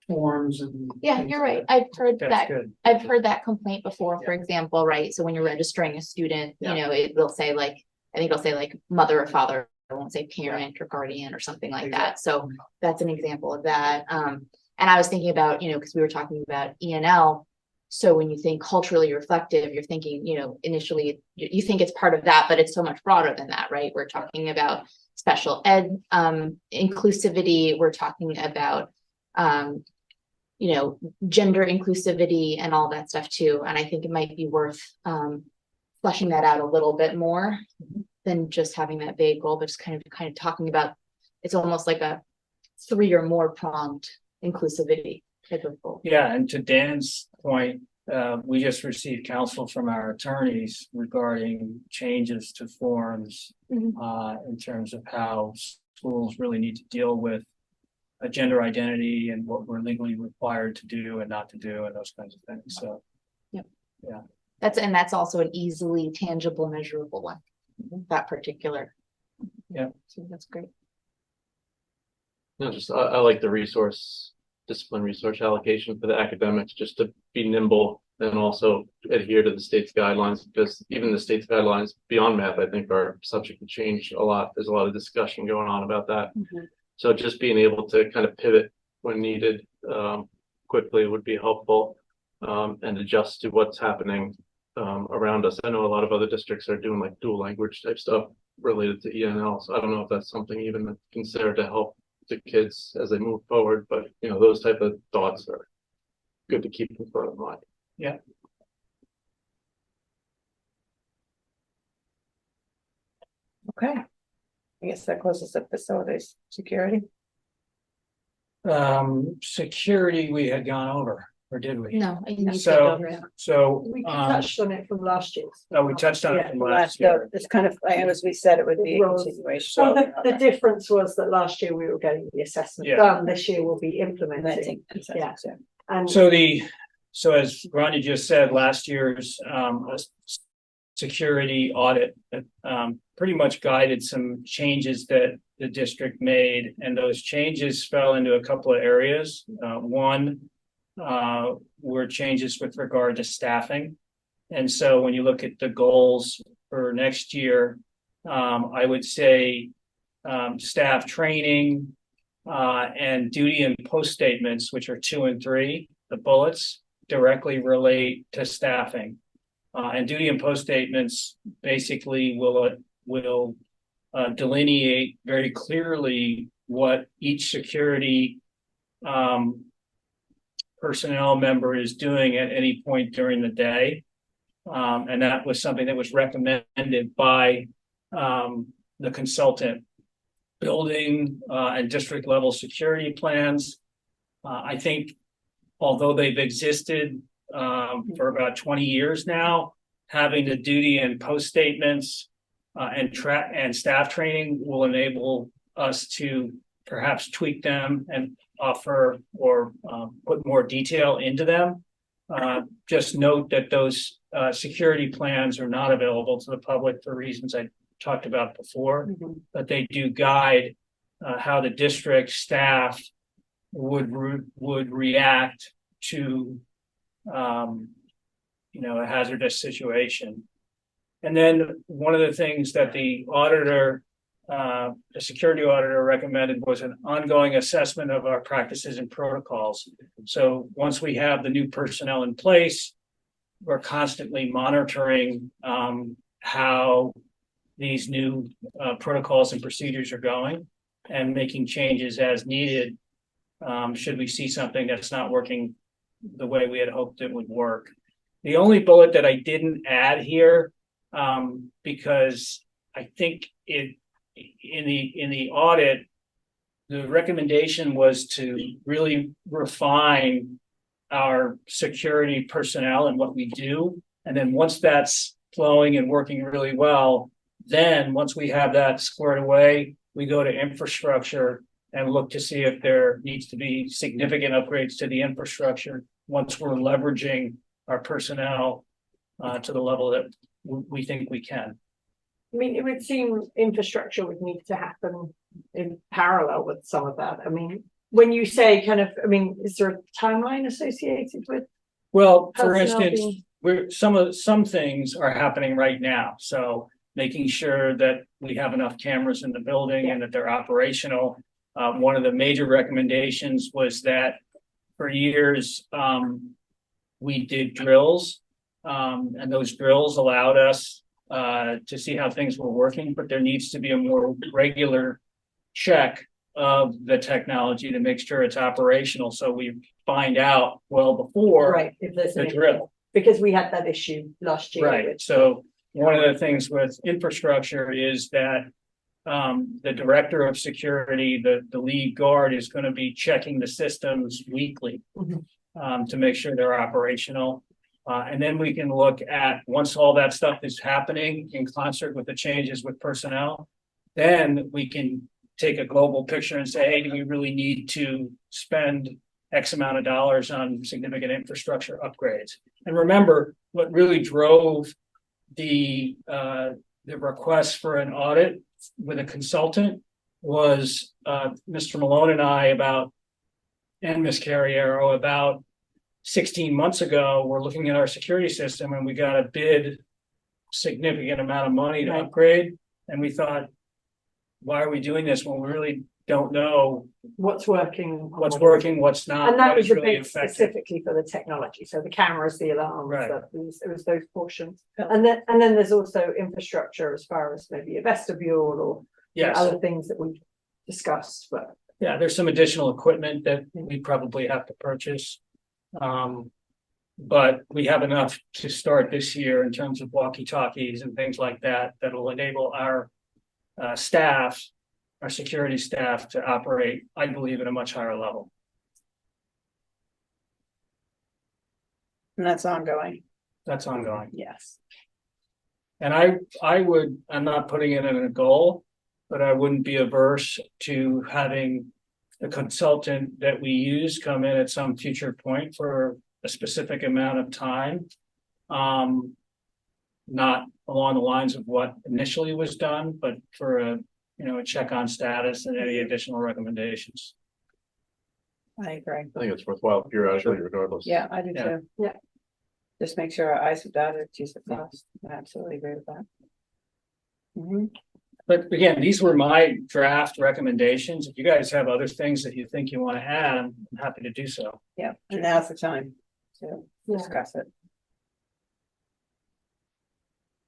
forms and. Yeah, you're right. I've heard that. I've heard that complaint before, for example, right? So when you're registering a student, you know, they'll say like, I think it'll say like mother or father. I won't say parent or guardian or something like that. So that's an example of that. And I was thinking about, you know, because we were talking about ENL. So when you think culturally reflective, you're thinking, you know, initially you think it's part of that, but it's so much broader than that, right? We're talking about special ed inclusivity. We're talking about, you know, gender inclusivity and all that stuff too. And I think it might be worth fleshing that out a little bit more than just having that vague goal, but just kind of talking about, it's almost like a 3 or more pronged inclusivity type of goal. Yeah, and to Dan's point, we just received counsel from our attorneys regarding changes to forms in terms of how schools really need to deal with a gender identity and what we're legally required to do and not to do and those kinds of things. So, yep. Yeah. That's also an easily tangible, measurable one. that particular. Yeah. So that's great. No, I like the discipline resource allocation for the academics, just to be nimble and also adhere to the state's guidelines, because even the state's guidelines beyond math, I think, are subject to change a lot. There's a lot of discussion going on about that. So just being able to kind of pivot when needed quickly would be helpful, and adjust to what's happening around us. I know a lot of other districts are doing like dual language type stuff related to ENL. So I don't know if that's something even to consider to help the kids as they move forward, but you know, those type of thoughts are good to keep in front of mind. Yeah. Okay. I guess that closes up facilities, security. Security we had gone over, or did we? No, I think you skipped So, over it. so, We touched on it from last year. oh, we touched on it from last year. It's kind of, as we said, it would be a continuation. So the difference was that last year we were getting the assessment Yeah. done, this year we'll be implementing. Yeah. And So as Rhonda just said, last year's security audit pretty much guided some changes that the district made, and those changes fell into a couple of areas. One were changes with regard to staffing. And so when you look at the goals for next year, I would say staff training and duty and post statements, which are 2 and 3, the bullets directly relate to staffing. And duty and post statements basically will delineate very clearly what each security personnel member is doing at any point during the day. And that was something that was recommended by the consultant. Building and district level security plans. I think although they've existed for about 20 years now, having the duty and post statements and staff training will enable us to perhaps tweak them and offer or put more detail into them. Just note that those security plans are not available to the public for reasons I talked about before, but they do guide how the district staff would react to a hazardous situation. And then one of the things that the security auditor recommended was an ongoing assessment of our practices and protocols. So once we have the new personnel in place, we're constantly monitoring how these new protocols and procedures are going and making changes as needed should we see something that's not working the way we had hoped it would work. The only bullet that I didn't add here, because I think in the audit, the recommendation was to really refine our security personnel and what we do. And then once that's flowing and working really well, then once we have that squared away, we go to infrastructure and look to see if there needs to be significant upgrades to the infrastructure once we're leveraging our personnel to the level that we think we can. I mean, it would seem infrastructure would need to happen in parallel with some of that. I mean, when you say is there a timeline associated with? Well, for personnel instance, some things are happening right now. So making sure that we have enough cameras in the building and that they're operational. One of the major recommendations was that for years we did drills, and those drills allowed us to see how things were working, but there needs to be a more regular check of the technology to make sure it's operational. So we find out well before if there's the drill. Because we had that issue last year. Right. So one of the things with infrastructure is that the director of security, the lead guard, is going to be checking the systems weekly to make sure they're operational. And then we can look at, once all that stuff is happening in concert with the changes with personnel, then we can take a global picture and say, hey, do we really need to spend X amount of dollars on significant infrastructure upgrades? And remember, what really drove the the request for an audit with a consultant was Mr. Malone and I and Ms. Carriero about 16 months ago. We're looking at our security system and we got a bid significant amount of money to upgrade. And we thought, why are we doing this when we really don't know what's working, what's not, and that what was is a really bit effective. specifically for the technology. So the cameras, the alarms, Right. it was those portions. And then there's also infrastructure as far as maybe a vestibule or Yes. other things that we discussed, but. Yeah, there's some additional equipment that we probably have to purchase. But we have enough to start this year in terms of walkie-talkies and things like that, that'll enable our staff, our security staff to operate, I believe, at a much higher level. And that's ongoing. That's ongoing. Yes. And I'm not putting it in a goal, but I wouldn't be averse to having the consultant that we use come in at some future point for a specific amount of time. Not along the lines of what initially was done, but for a check on status and any additional recommendations. I agree. I think it's worthwhile periodically regardless. Yeah, I do Yeah. too. Yeah. Just make sure our I's are dotted, T's are crossed. I absolutely agree with that. Mhm. But again, these were my draft recommendations. If you guys have other things that you think you want to add, I'm happy to do so. Yeah, and now's the time to discuss it.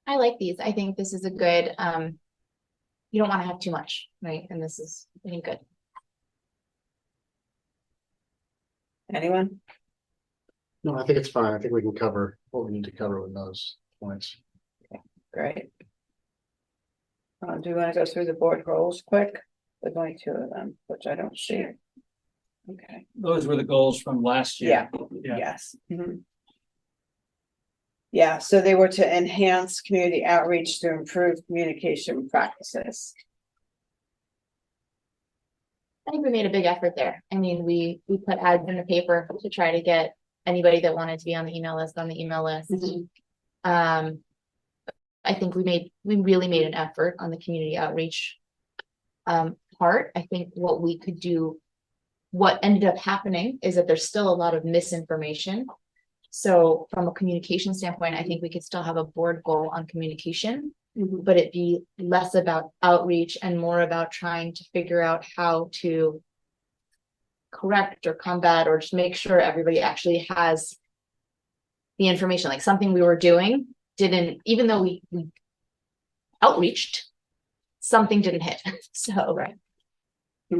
I like these. I think this is a good, you don't want to have too much, right? And this is, I think, good. Anyone? No, I think it's fine. I think we can cover what we need to cover with those points. Great. Do you want to go through the board goals quick? There's only 2 of them, which I don't see. Okay. Those were the goals from last year. Yeah. Yes. Mhm. Yeah, so they were to enhance community outreach to improve communication practices. I think we made a big effort there. I mean, we put ads in the paper to try to get anybody that wanted to be on the email list on the email list. I think we really made an effort on the community outreach part. I think what we could do, what ended up happening is that there's still a lot of misinformation. So from a communication standpoint, I think we could still have a board goal on communication, but it be less about outreach and more about trying to figure out how to correct or combat or just make sure everybody actually has the information. Like something we were doing didn't, even though we outreached, something didn't hit. So right. I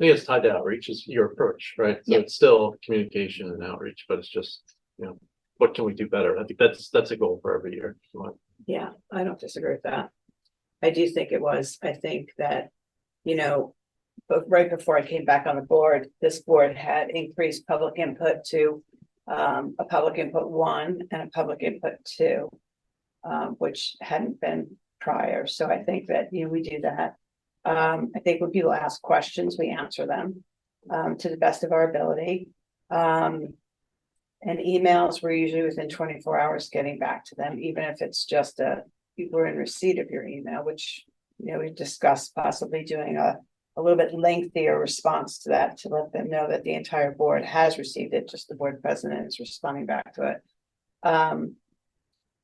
think it's tied to outreach is your approach, right? So Yep. it's still communication and outreach, but it's just, what can we do better? I think that's a goal for every year. Yeah, I don't disagree with that. I do think it was. I think that, but right before I came back on the board, this board had increased public input to a public input 1 and a public input 2, which hadn't been prior. So I think that, we do that. I think when people ask questions, we answer them to the best of our ability. And emails, we're usually within 24 hours getting back to them, even if it's just we're in receipt of your email, which, we discussed possibly doing a little bit lengthier response to that to let them know that the entire board has received it, just the board president is responding back to it.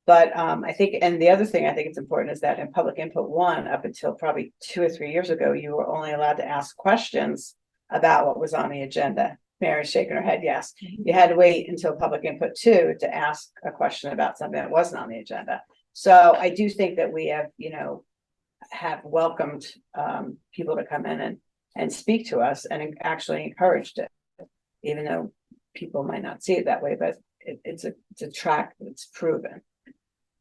But I think, and the other thing I think it's important is that in public input 1, up until probably 2 or 3 years ago, you were only allowed to ask questions about what was on the agenda. Mary's shaking her head, yes. You had to wait until public input 2 to ask a question about something that wasn't on the agenda. So I do think that we have, have welcomed people to come in and speak to us and actually encouraged it, even though people might not see it that way, but it's a track that's proven.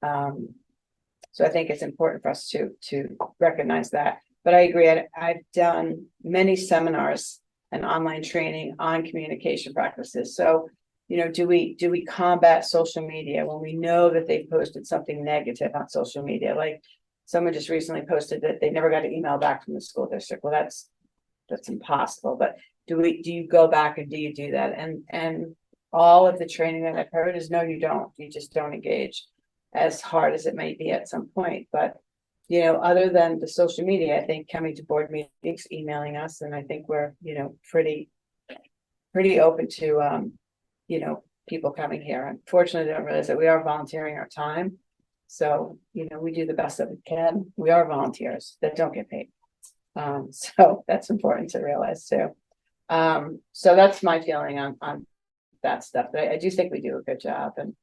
So I think it's important for us to recognize that. But I agree, I've done many seminars and online training on communication practices. So, do we combat social media when we know that they posted something negative on social media? Like someone just recently posted that they never got an email back from the school district. Well, that's impossible. But do you go back and do you do that? And all of the training that I've heard is no, you don't. You just don't engage. as hard as it may be at some point, but. You know, other than the social media, I think coming to board meetings, emailing us, and I think we're, you know, pretty open to, you know, people coming here. Unfortunately, they don't realize that we are volunteering our time. So, you know, we do the best that we can. We are volunteers that don't get paid. So that's important to realize too. So that's my feeling on that stuff. But I do think we do a good job. And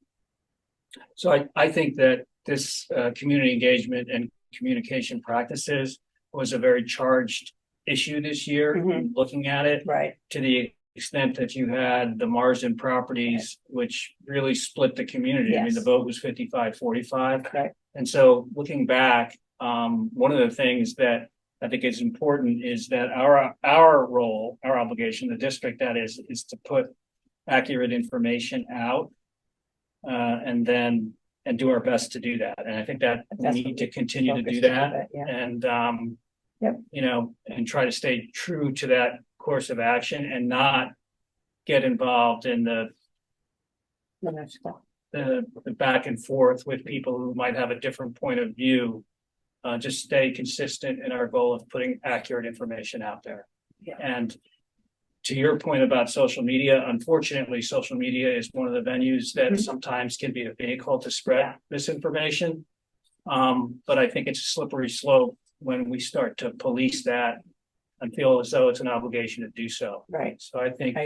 So I think that this community engagement and communication practices was a very charged issue this year, looking at it. Right. To the extent that you had the Marsden properties, which really split the community. I mean, the vote was 55-45. Right. And so looking back, one of the things that I think is important is that our role, our obligation, the district that is to put accurate information out and do our best to do that. And I think that we need to continue to do that. And, you know, and try to stay true to that course of action and not get involved in the back and forth with people who might have a different point of view. Just stay consistent in our goal of putting accurate information out there. And to your point about social media, unfortunately, social media is one of the venues that sometimes can be a vehicle to spread misinformation. But I think it's a slippery slope when we start to police that and feel as though it's an obligation to do so. Right. So I think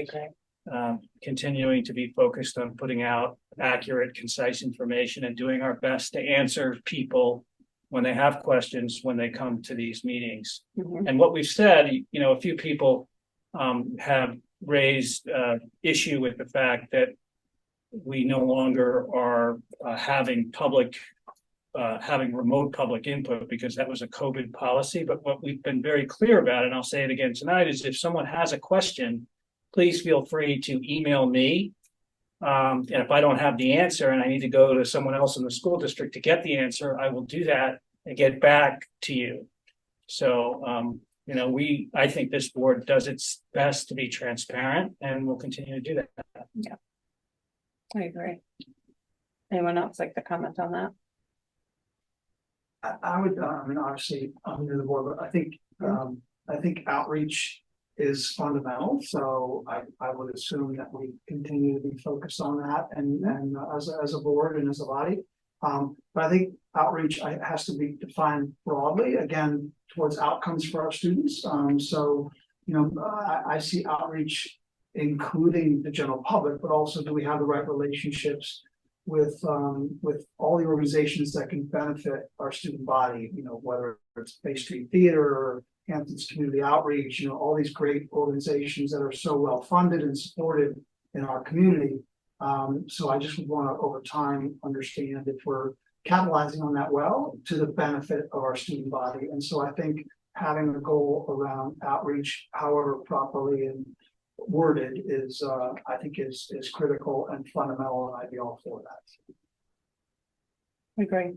continuing to be focused on putting out accurate, concise information and doing our best to answer people when they have questions, when they come to these meetings. And what we've said, you know, a few people have raised issue with the fact that we no longer are having remote public input because that was a COVID policy. But what we've been very clear about, and I'll say it again tonight, is if someone has a question, please feel free to email me. And if I don't have the answer and I need to go to someone else in the school district to get the answer, I will do that and get back to you. So, you know, I think this board does its best to be transparent and will continue to do that. Yeah, I agree. Anyone else like to comment on that? I would, I mean, obviously, I'm new to the board, but I think outreach is fundamental. So I would assume that we continue to be focused on that and as a board and as a body. But I think outreach has to be defined broadly, again, towards outcomes for our students. So, you know, I see outreach including the general public, but also do we have the right relationships with all the organizations that can benefit our student body, you know, whether it's Bay Street Theater or Hampton's Community Outreach, you know, all these great organizations that are so well funded and supported in our community. So I just would want to, over time, understand if we're capitalizing on that well to the benefit of our student body. And so I think having a goal around outreach, however properly and worded, is I think is critical and fundamental, and I'd be all for that. Agree.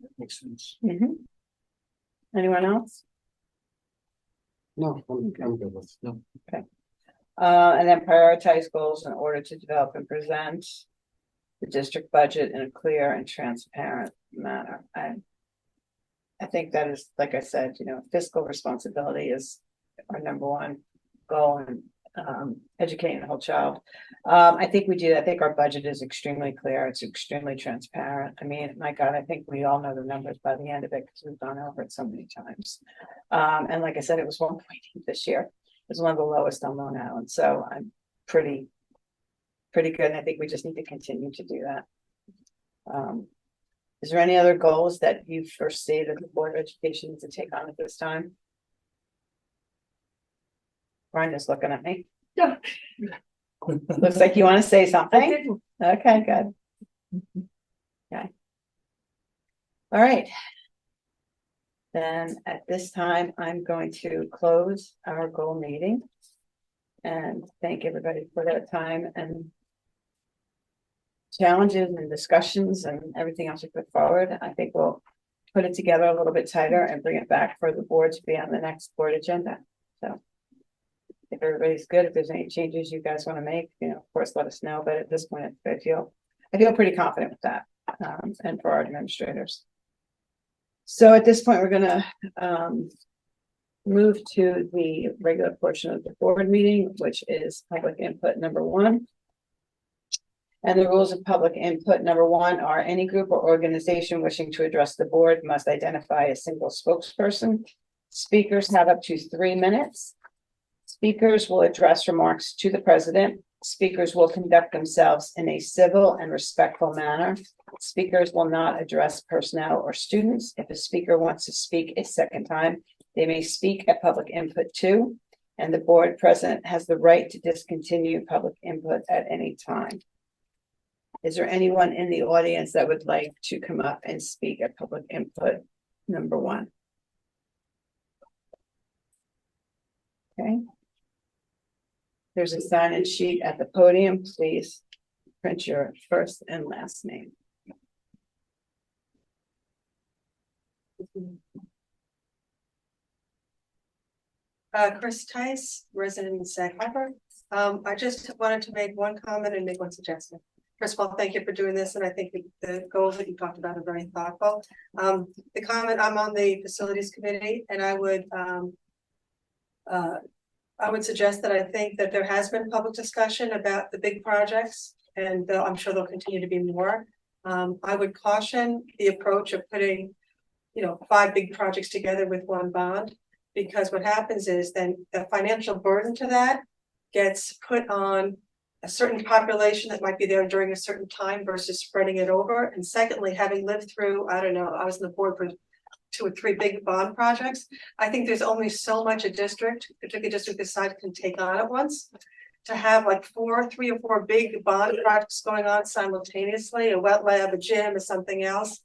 That makes sense. Anyone else? No, I'm good with it. No. Okay. And then prioritize goals in order to develop and present the district budget in a clear and transparent manner. I think that is, like I said, you know, fiscal responsibility is our number one goal, and educating the whole child. I think we do. I think our budget is extremely clear. It's extremely transparent. I mean, my God, I think we all know the numbers by the end of it because we've gone over it so many times. And like I said, it was 1.8 this year. It's one of the lowest on Long Island. So I'm pretty good. And I think we just need to continue to do that. Is there any other goals that you foresee that the Board of Education needs to take on at this time? Brian is looking at me. Yeah. Looks like you want to say something. Okay, good. Okay. All right. Then at this time, I'm going to close our goal meeting and thank everybody for their time and challenges and discussions and everything else you put forward. I think we'll put it together a little bit tighter and bring it back for the board to be on the next board agenda. So if everybody's good, if there's any changes you guys want to make, you know, of course, let us know. But at this point, I feel pretty confident with that. and for our administrators. So at this point, we're gonna, move to the regular portion of the board meeting, which is public input number 1. And the rules of public input number 1 are any group or organization wishing to address the board must identify a single spokesperson. Speakers have up to 3 minutes. Speakers will address remarks to the president. Speakers will conduct themselves in a civil and respectful manner. Speakers will not address personnel or students. If a speaker wants to speak a second time, they may speak at public input 2, and the board president has the right to discontinue public input at any time. Is there anyone in the audience that would like to come up and speak at public input number 1? Okay. There's a sign-in sheet at the podium. Please print your first and last name. Chris Tice, resident in Sag Harbor. I just wanted to make one comment and make one suggestion. First of all, thank you for doing this, and I think the goals that you talked about are very thoughtful. The comment, I'm on the facilities committee, and I would suggest that I think that there has been public discussion about the big projects, and I'm sure there'll continue to be more. I would caution the approach of putting, 5 big projects together with one bond, because what happens is then the financial burden to that gets put on a certain population that might be there during a certain time versus spreading it over. And secondly, having lived through, I was on the board for 2 or 3 big bond projects. I think there's only so much a district, particularly a district this size, can take on at once. To have like 3 or 4 big bond projects going on simultaneously, a wet lab, a gym, or something else,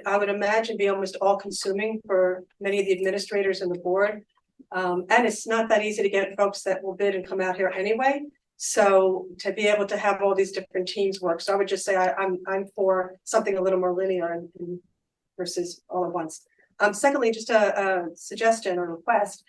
I would imagine be almost all consuming for many of the administrators and the board. And it's not that easy to get folks that will bid and come out here anyway. So to be able to have all these different teams work. So I would just say I'm for something a little more linear and versus all at once. Secondly, just a suggestion or request.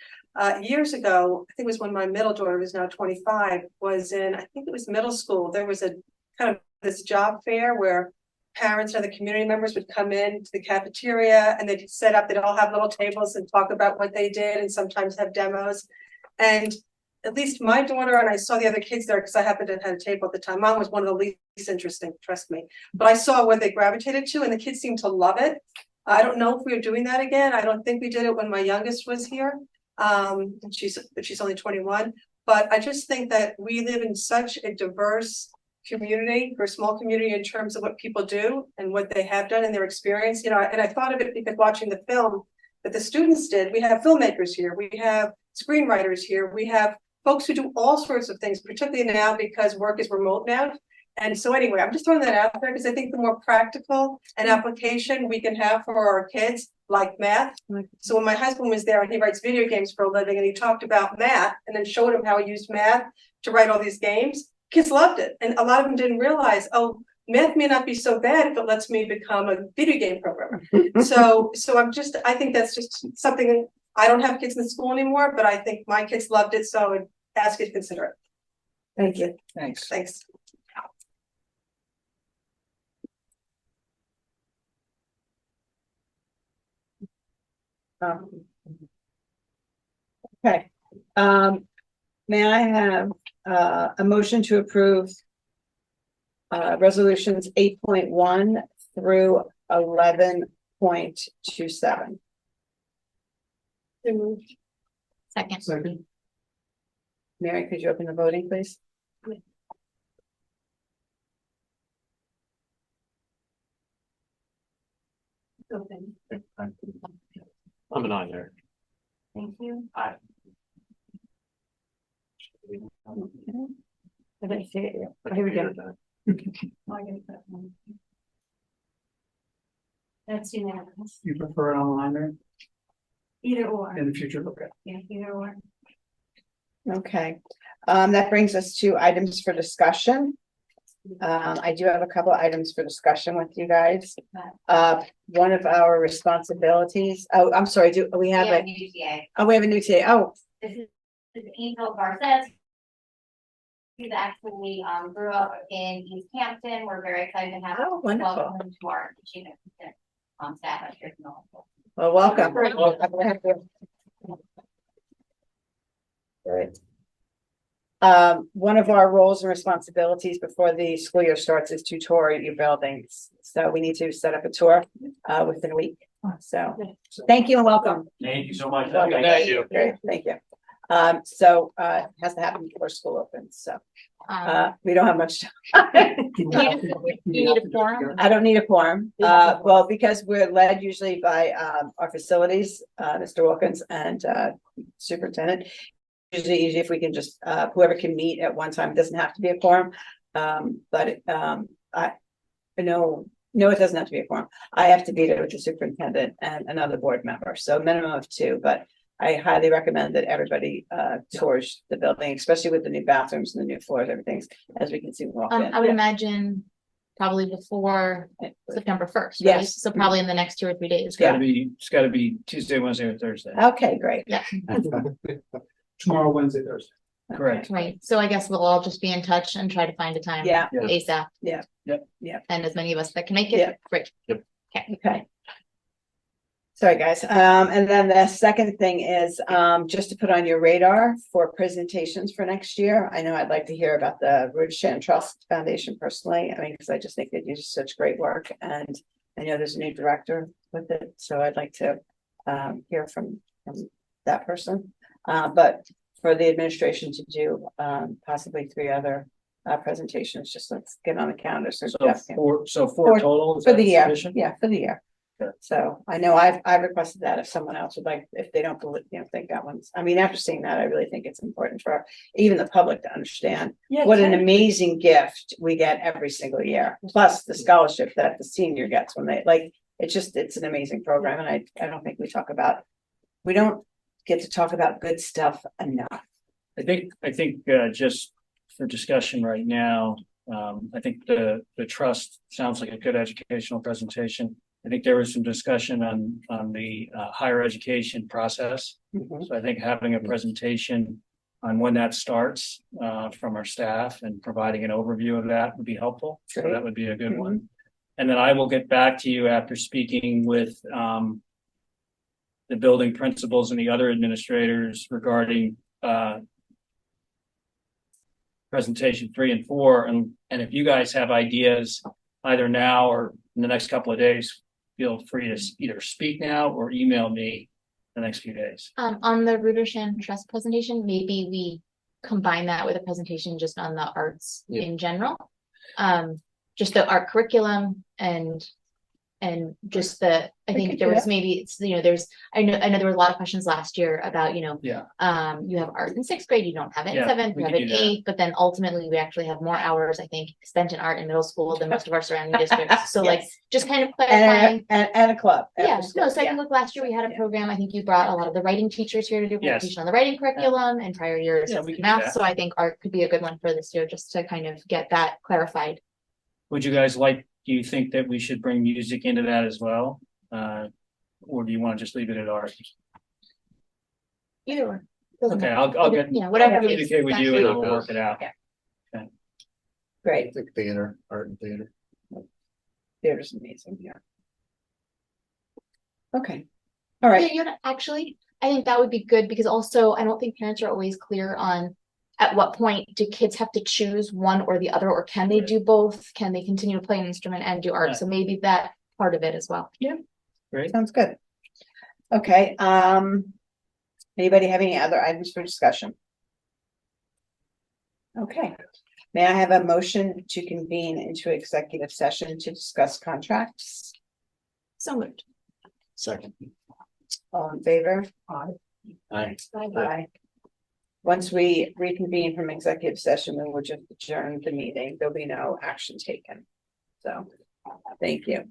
Years ago, I think it was when my middle daughter, who's now 25, was in, I think it was middle school. There was a kind of this job fair where parents and other community members would come in to the cafeteria and they'd set up, they'd all have little tables and talk about what they did and sometimes have demos. And at least my daughter, and I saw the other kids there because I happened to have a table at the time. Mine was one of the least interesting, trust me. But I saw what they gravitated to and the kids seemed to love it. I don't know if we are doing that again. I don't think we did it when my youngest was here. And she's only 21. But I just think that we live in such a diverse community, or small community, in terms of what people do and what they have done in their experience. And I thought of it because watching the film that the students did, we have filmmakers here, we have screenwriters here, we have folks who do all sorts of things, particularly now because work is remote now. And so anyway, I'm just throwing that out there because I think the more practical and application we can have for our kids, like math. So when my husband was there and he writes video games for a living and he talked about math and then showed him how he used math to write all these games, kids loved it. And a lot of them didn't realize, oh, math may not be so bad if it lets me become a video game programmer. So I think that's just something. I don't have kids in the school anymore, but I think my kids loved it. So I would ask you to consider it. Thank you. Thanks. Thanks. Okay. May I have a motion to approve resolutions 8.1 through 11.27? Second. Mary, could you open the voting, please? Open. I'm an aye there. Thank you. Aye. I don't see it yet. Oh, here we go. That's unanimous. You prefer it online or Either or. in the future? Okay. Yeah, either or. Okay, that brings us to items for discussion. I do have a couple of items for discussion with you guys. One of our responsibilities, I'm sorry, do we have a new TA. Oh, we have a new TA. Oh, This is Angel Garces. He's actually grew up in East Hampton. We're very excited to have Oh, wonderful. welcome him to our teaching assistant staff at Pierce Middle School. Well, welcome. Great. Great. One of our roles and responsibilities before the school year starts is to tour your buildings. So we need to set up a tour within a week. So thank you and welcome. Thank you so much. Welcome. Thank you. Great, thank you. So it has to happen before school opens, so we don't have much time. You need a forum? I don't need a quorum, well, because we're led usually by our facilities, Mr. Wilkins and superintendent. Usually easy if we can just whoever can meet at one time, it doesn't have to be a quorum. But I know, no, it doesn't have to be a quorum. I have to be there with the superintendent and another board member, so minimum of 2, but I highly recommend that everybody tours the building, especially with the new bathrooms and the new floors, everything's, as we can see. Walk in. I would imagine probably before September 1st, right? Yes. So probably in the next 2 or 3 days. It's gotta be Tuesday, Wednesday, or Thursday. Okay, great. Yeah. Tomorrow, Wednesday, Thursday. Correct. Right, so I guess we'll all just be in touch and try to find a time. Yeah. ASAP. Yeah. Yep. Yeah. And as many of us that can make it, Yeah. great. Yep. Okay. Okay. Sorry, guys. And then the second thing is just to put on your radar for presentations for next year. I know I'd like to hear about the Rudishan Trust Foundation personally. I mean, because I just think they do such great work, and I know there's a new director with it, so I'd like to hear from that person. But for the administration to do possibly 3 other presentations, just let's get on the calendar. So four total is for that the year. sufficient? Yeah, for the year. So I know I've requested that if someone else would like, if they don't believe, think that one's, I mean, after seeing that, I really think it's important for even the public to understand what an amazing gift we get every single year. Plus the scholarship that the senior gets when they it's an amazing program. And I don't think we don't get to talk about good stuff enough. I think just for discussion right now, I think the trust sounds like a good educational presentation. I think there was some discussion on the higher education process. Mhm. So I think having a presentation on when that starts from our staff and providing an overview of that would be helpful. So Great. that would be a good one. And then I will get back to you after speaking with the building principals and the other administrators regarding presentation 3 and 4. And if you guys have ideas either now or in the next couple of days, feel free to either speak now or email me the next few days. On the Rudishan Trust presentation, maybe we combine that with a presentation just on the arts in general. Just the art curriculum and just I think there was maybe I know there were a lot of questions last year about, you have art in 6th grade, you don't have it in 7th, you have it in 8th, but then ultimately we actually have more hours, I think, spent in art in middle school than most of our surrounding districts. So like just kind of clarifying. And a club. Yeah, no, so I think last year we had a program, I think you brought a lot of the writing teachers here to do a presentation on the writing curriculum and prior years Yeah, of we can do math. that. So I think art could be a good one for this year, just to kind of get that clarified. Would you guys do you think that we should bring music into that as well? Or do you want to just leave it at art? Either one. Okay, I'll get, whatever. I'll communicate with you and then we'll work it out. Yeah. Great. I think theater, art and theater. Theater's amazing, yeah. Okay. All right. Yeah, actually, I think that would be good because also I don't think parents are always clear on at what point do kids have to choose one or the other, or can they do both? Can they continue to play an instrument and do art? Right. So maybe that part of it as well. Yeah. Great. Sounds good. Okay, anybody have any other items for discussion? Okay, may I have a motion to convene into executive session to discuss contracts? So moved. Second. All in favor? Aye. Aye. Once we reconvene from executive session, then we'll just adjourn the meeting. There'll be no action taken. So, thank you.